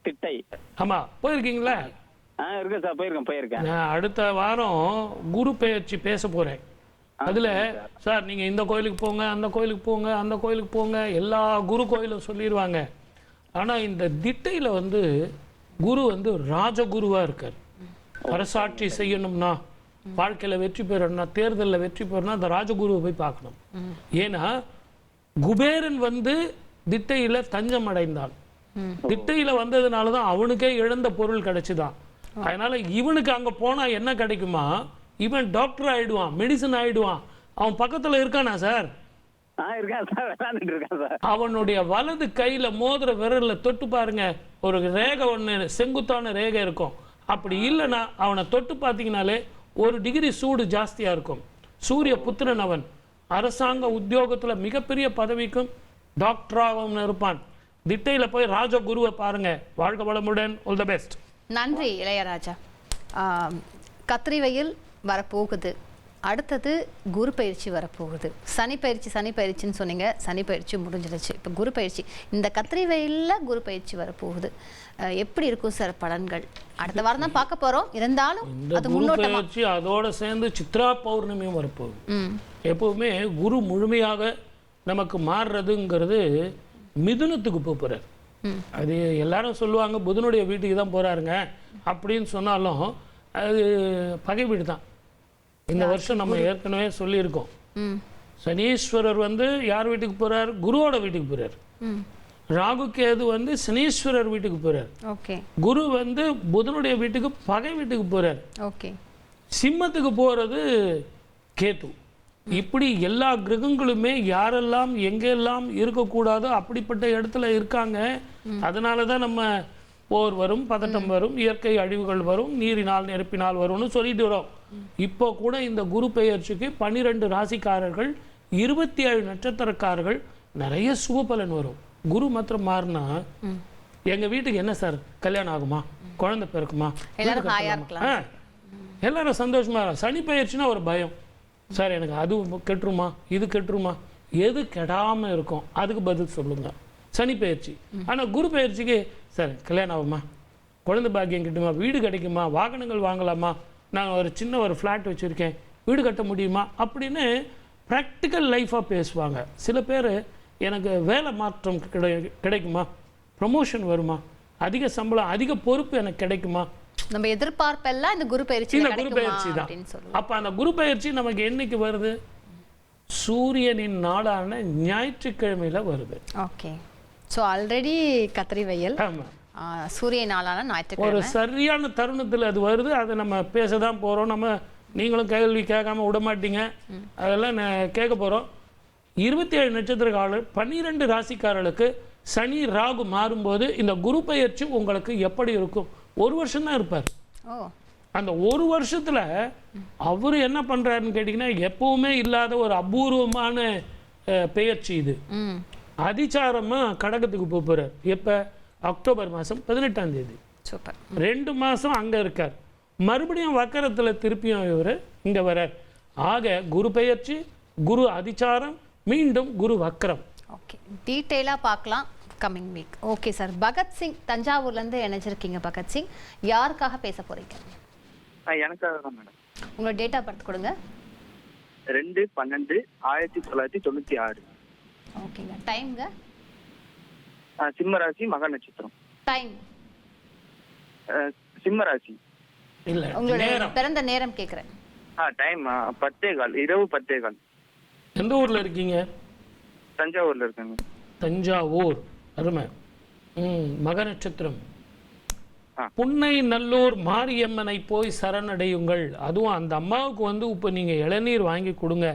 திட்டை, ஆமா போயிருக்கீங்களா? இருக்கு சார், போயிருக்கேன். நான் அடுத்த வாரம் குரு பெயர்ச்சி பேச போறேன். அதுல சார் நீங்க இந்த கோயிலுக்கு போங்க, அந்த கோயிலுக்கு போங்க, அந்த கோயிலுக்கு போங்க, எல்லா குரு கோயிலும் சொல்லிடுவாங்க. ஆனா இந்த திட்டையில வந்து குரு வந்து ராஜகுருவா இருக்கார். அரசாட்சி செய்யணும்னா, வாழ்க்கையில வெற்றி பெறணும்னா, தேர்தலில் வெற்றி பெறணும்னா அந்த ராஜகுருவை போய் பார்க்கணும். ஏன்னா குபேரன் வந்து திட்டையில தஞ்சம் அடைந்தான். திட்டையில வந்ததுனாலதான் அவனுக்கே இழந்த பொருள் கிடைச்சுதான். அதனால இவனுக்கு அங்க போனா என்ன கிடைக்குமா, இவன் டாக்டர் ஆயிடுவான், மெடிசன் ஆயிடுவான். அவன் பக்கத்துல இருக்கானா சார்? அவனுடைய வலது கையில மோதிர விரல்ல தொட்டு பாருங்க, ஒரு ரேகை ஒண்ணு செங்குத்தான ரேகை இருக்கும். அப்படி இல்லைன்னா அவனை தொட்டு பார்த்தீங்கனாலே 1 டிகிரி சூடு ஜாஸ்தியா இருக்கும். சூரிய புத்திரன் அவன். அரசாங்க உத்தியோகத்துல மிகப்பெரிய பதவிக்கும் டாக்டராகவும் இருப்பான். திட்டையில போய் ராஜகுருவை பாருங்க. வாழ்க வளமுடன். All the best. நன்றி இளையராஜா. கத்திரிவெயில் வரப்போகுது, அடுத்தது குரு பயிற்சி வரப்போகுது. சனி பயிற்சின்னு சொன்னீங்க, சனி பயிற்சி முடிஞ்சிருச்சு, இப்போ குரு பயிற்சி. இந்த கத்திரி வெயிலில் குரு பயிற்சி வரப்போகுது. எப்படி இருக்கும் சார் பலன்கள்? அடுத்த வாரம் தான் பார்க்க போறோம். இருந்தாலும் அது முன்னோட்டமா பயிற்சி அதோட சேர்ந்து சித்ரா பௌர்ணமியும் வரப்போகுது. எப்பவுமே குரு முழுமையாக நமக்கு மாறுறதுங்கிறது மிதுனத்துக்கு போறார். அது எல்லாரும் சொல்லுவாங்க புதனுடைய வீட்டுக்கு தான் போறாருங்க அப்படின்னு சொன்னாலும் அது பகை வீடு தான். இந்த வருஷம் நம்ம ஏற்கனவே சொல்லியிருக்கோம். சனீஸ்வரர் வந்து யார் வீட்டுக்கு போறார்? குருவோட வீட்டுக்கு போறார். ராகு கேது வந்து சனீஸ்வரர் வீட்டுக்கு போறார். குரு வந்து புதனுடைய வீட்டுக்கு பகை வீட்டுக்கு போறார். சிம்மத்துக்கு போறது கேது. இப்படி எல்லா கிரகங்களுமே யாரெல்லாம் எங்கெல்லாம் இருக்கக்கூடாதோ அப்படிப்பட்ட இடத்துல இருக்காங்க. அதனாலதான் நம்ம போர் வரும், பதட்டம் வரும், இயற்கை அழிவுகள் வரும், நீரினால் நெருப்பினால் வரும்னு சொல்லிட்டு வரோம். இப்போ கூட இந்த குரு பெயர்ச்சிக்கு 12 ராசிக்காரர்கள், 27 நட்சத்திரக்காரர்கள் நிறைய சுப பலன் வரும். குரு மாத்திரம் மாறினா எங்க வீட்டுக்கு என்ன சார் கல்யாணம் ஆகுமா, குழந்தை பிறக்குமா, எல்லாரும் சந்தோஷமா. சனி பெயர்ச்சினா ஒரு பயம் சார், எனக்கு அது கெட்டுருமா, இது கெட்டுருமா, எது கெடாம இருக்கும் அதுக்கு பதில் சொல்லுங்க. சனி பெயர்ச்சி. ஆனா குரு பெயர்ச்சிக்கு சார் கல்யாணம் ஆகுமா, குழந்தை பாக்கியம் கிட்டுமா, வீடு கிடைக்குமா, வாகனங்கள் வாங்கலாமா, நான் ஒரு சின்ன ஒரு ஃப்ளாட் வச்சுருக்கேன், வீடு கட்ட முடியுமா அப்படின்னு ப்ராக்டிக்கல் லைஃபாக பேசுவாங்க. சில பேர் எனக்கு வேலை மாற்றம் கிடைக்குமா, ப்ரமோஷன் வருமா, அதிக சம்பளம், அதிக பொறுப்பு எனக்கு கிடைக்குமா, நம்ம எதிர்பார்ப்பெல்லாம் இந்த குரு பயிற்சி தான். அப்ப அந்த குரு பயிற்சி நமக்கு என்னைக்கு வருது? சூரியனின் நாளான ஞாயிற்றுக்கிழமையில வருது. ஓகே. சோ ஆல்ரெடி கத்திரி வெயில், சூரிய நாளான ஞாயிற்றுக்கிழமை ஒரு சரியான தருணத்தில் அது வருது. அதை நம்ம பேசதான் போறோம். நம்ம நீங்களும் கேள்வி கேட்காம விட மாட்டீங்க, அதெல்லாம் கேட்க போறோம். 27 நட்சத்திரக்காரர்கள் 12 ராசிக்காரர்களுக்கு சனி ராகு மாறும்போது இந்த குரு பயிற்சி உங்களுக்கு எப்படி இருக்கும்? 1 வருஷம் தான் இருப்பார். அந்த 1 வருஷத்துல அவரு என்ன பண்றாருன்னு கேட்டீங்கன்னா எப்பவுமே இல்லாத ஒரு அபூர்வமான பெயர்ச்சி இது. அதிசாரமா கடகத்துக்கு போறார். எப்ப? அக்டோபர் மாதம் 18ஆம் தேதி. 2 மாசம் அங்க இருக்கார். மறுபடியும் வக்கரத்துல திருப்பியும் இவர் இங்க வரார். ஆக குரு பெயர்ச்சி, குரு அதிசாரம், மீண்டும் குரு வக்கரம். ஓகே, டீட்டெயிலா பார்க்கலாம் coming week. Okay sir. Bhagat Singh தஞ்சாவூர்ல இருந்து இணைஞ்சிருக்கீங்க. பகத்சிங், யாருக்காக பேச போறீங்க? எனக்காக தான் மேடம். உங்களோட டேட் ஆஃப் பர்த் கொடுங்க. 2/12/1996. ஓகேங்க. டைம்ங்க? சிம்ம ராசி, மக நட்சத்திரம். டைம் சிம்ம ராசி. இல்ல உங்களுடைய நேரம். பிறந்த நேரம் கேக்குறேன். டைம் 10:15 இரவு 10:15. எந்த ஊர்ல இருக்கீங்க? தஞ்சாவூர்ல இருக்காங்க. தஞ்சாவூர். அருமை. மக நட்சத்திரம். புன்னை நல்லூர் மாரியம்மனை போய் சரணடையுங்கள். அதுவும் அந்த அம்மாவுக்கு வந்து இப்போ நீங்கள் இளநீர் வாங்கி கொடுங்க.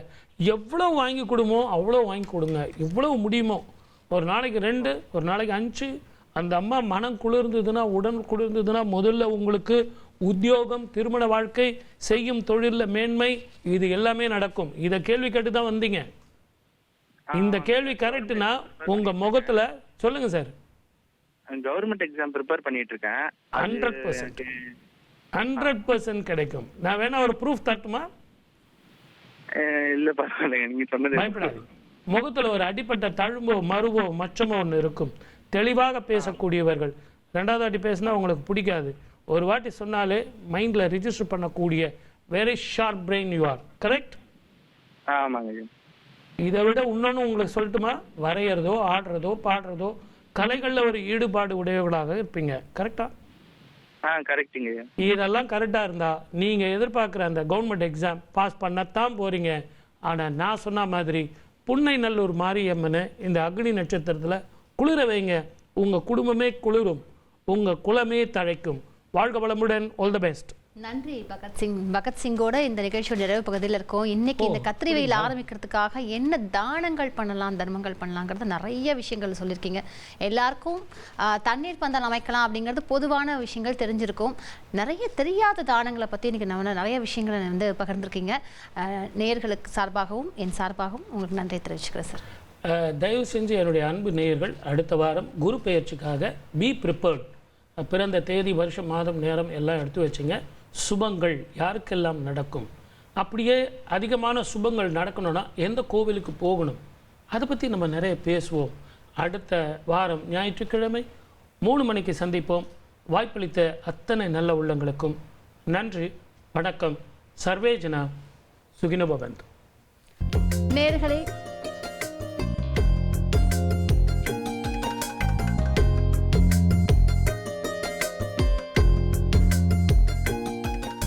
எவ்வளோ வாங்கி கொடுமோ அவ்வளோ வாங்கி கொடுங்க. எவ்வளோ முடியுமோ, ஒரு நாளைக்கு 2, ஒரு நாளைக்கு 5. அந்த அம்மா மனம் குளிர்ந்ததுன்னா, உடல் குளிர்ந்ததுன்னா, முதல்ல உங்களுக்கு உத்தியோகம், திருமண வாழ்க்கை, செய்யும் தொழிலில் மேன்மை, இது எல்லாமே நடக்கும். இதை கேள்வி கேட்டு தான் வந்தீங்க. இந்த கேள்வி கரெக்டுனா உங்க முகத்துல சொல்லுங்க சார். கவர்மெண்ட் எக்ஸாம் ப்ரிப்பேர் பண்ணிட்டு இருக்கேன். 100% கிடைக்கும். நான் வேணா ஒரு ப்ரூஃப் தட்டுமா? இல்ல பரவாயில்ல, நீங்க சொன்னது பயப்படாது. முகத்துல ஒரு அடிப்பட்ட தழும்போ மருவோ மச்சமோ ஒன்று இருக்கும். தெளிவாக பேசக்கூடியவர்கள். 2வது வாட்டி பேசினா உங்களுக்கு பிடிக்காது. ஒரு வாட்டி சொன்னாலே மைண்ட்ல ரிஜிஸ்டர் பண்ணக்கூடிய very sharp brain you are. Correct? ஆமாங்க. இதை விட இன்னொன்று உங்களுக்கு சொல்லட்டுமா? வரைகிறதோ, ஆடுறதோ, பாடுறதோ, கலைகளில் ஒரு ஈடுபாடு உடையவர்களாக இருப்பீங்க. கரெக்டா? கரெக்டுங்க. இதெல்லாம் கரெக்டாக இருந்தால் நீங்கள் எதிர்பார்க்குற அந்த கவர்மெண்ட் எக்ஸாம் பாஸ் பண்ணத்தான் போகிறீங்க. ஆனால் நான் சொன்ன மாதிரி புன்னை நல்லூர் மாரியம்மனை இந்த அக்னி நட்சத்திரத்தில் குளிர வைங்க. உங்கள் குடும்பமே குளிரும், உங்கள் குலமே தழைக்கும். வாழ்க வளமுடன். All the best. நன்றி பகத்சிங். பகத்சிங்கோட இந்த நிகழ்ச்சியோட நிறைவு பகுதியில் இருக்கோம். இன்னைக்கு இந்த கத்திரி வெயில் ஆரம்பிக்கிறதுக்காக என்ன தானங்கள் பண்ணலாம், தர்மங்கள் பண்ணலாங்கிறது நிறைய விஷயங்கள் சொல்லியிருக்கீங்க. எல்லாருக்கும் தண்ணீர் பந்தல் அமைக்கலாம் அப்படிங்கிறது பொதுவான விஷயங்கள் தெரிஞ்சிருக்கும். நிறைய தெரியாத தானங்களை பற்றி இன்னைக்கு நம்ம நிறைய விஷயங்களை வந்து பகிர்ந்துருக்கீங்க. நேயர்களுக்கு சார்பாகவும் என் சார்பாகவும் உங்களுக்கு நன்றி தெரிவிச்சுக்கிறேன் சார். தயவு செஞ்சு என்னுடைய அன்பு நேயர்கள் அடுத்த வாரம் குரு பெயர்ச்சிக்காக பி ப்ரிப்பேர்ட். பிறந்த தேதி, வருஷம், மாதம், நேரம் எல்லாம் எடுத்து வச்சுங்க. சுபங்கள் யாருக்கெல்லாம் நடக்கும், அப்படியே அதிகமான சுபங்கள் நடக்கணும்னா எந்த கோவிலுக்கு போகணும், அதை பற்றி நம்ம நிறைய பேசுவோம். அடுத்த வாரம் ஞாயிற்றுக்கிழமை 3 மணிக்கு சந்திப்போம். வாய்ப்பளித்த அத்தனை நல்ல உள்ளங்களுக்கும் நன்றி. வணக்கம். சர்வே ஜனா சுகினோ பவந்து. நேயர்களே,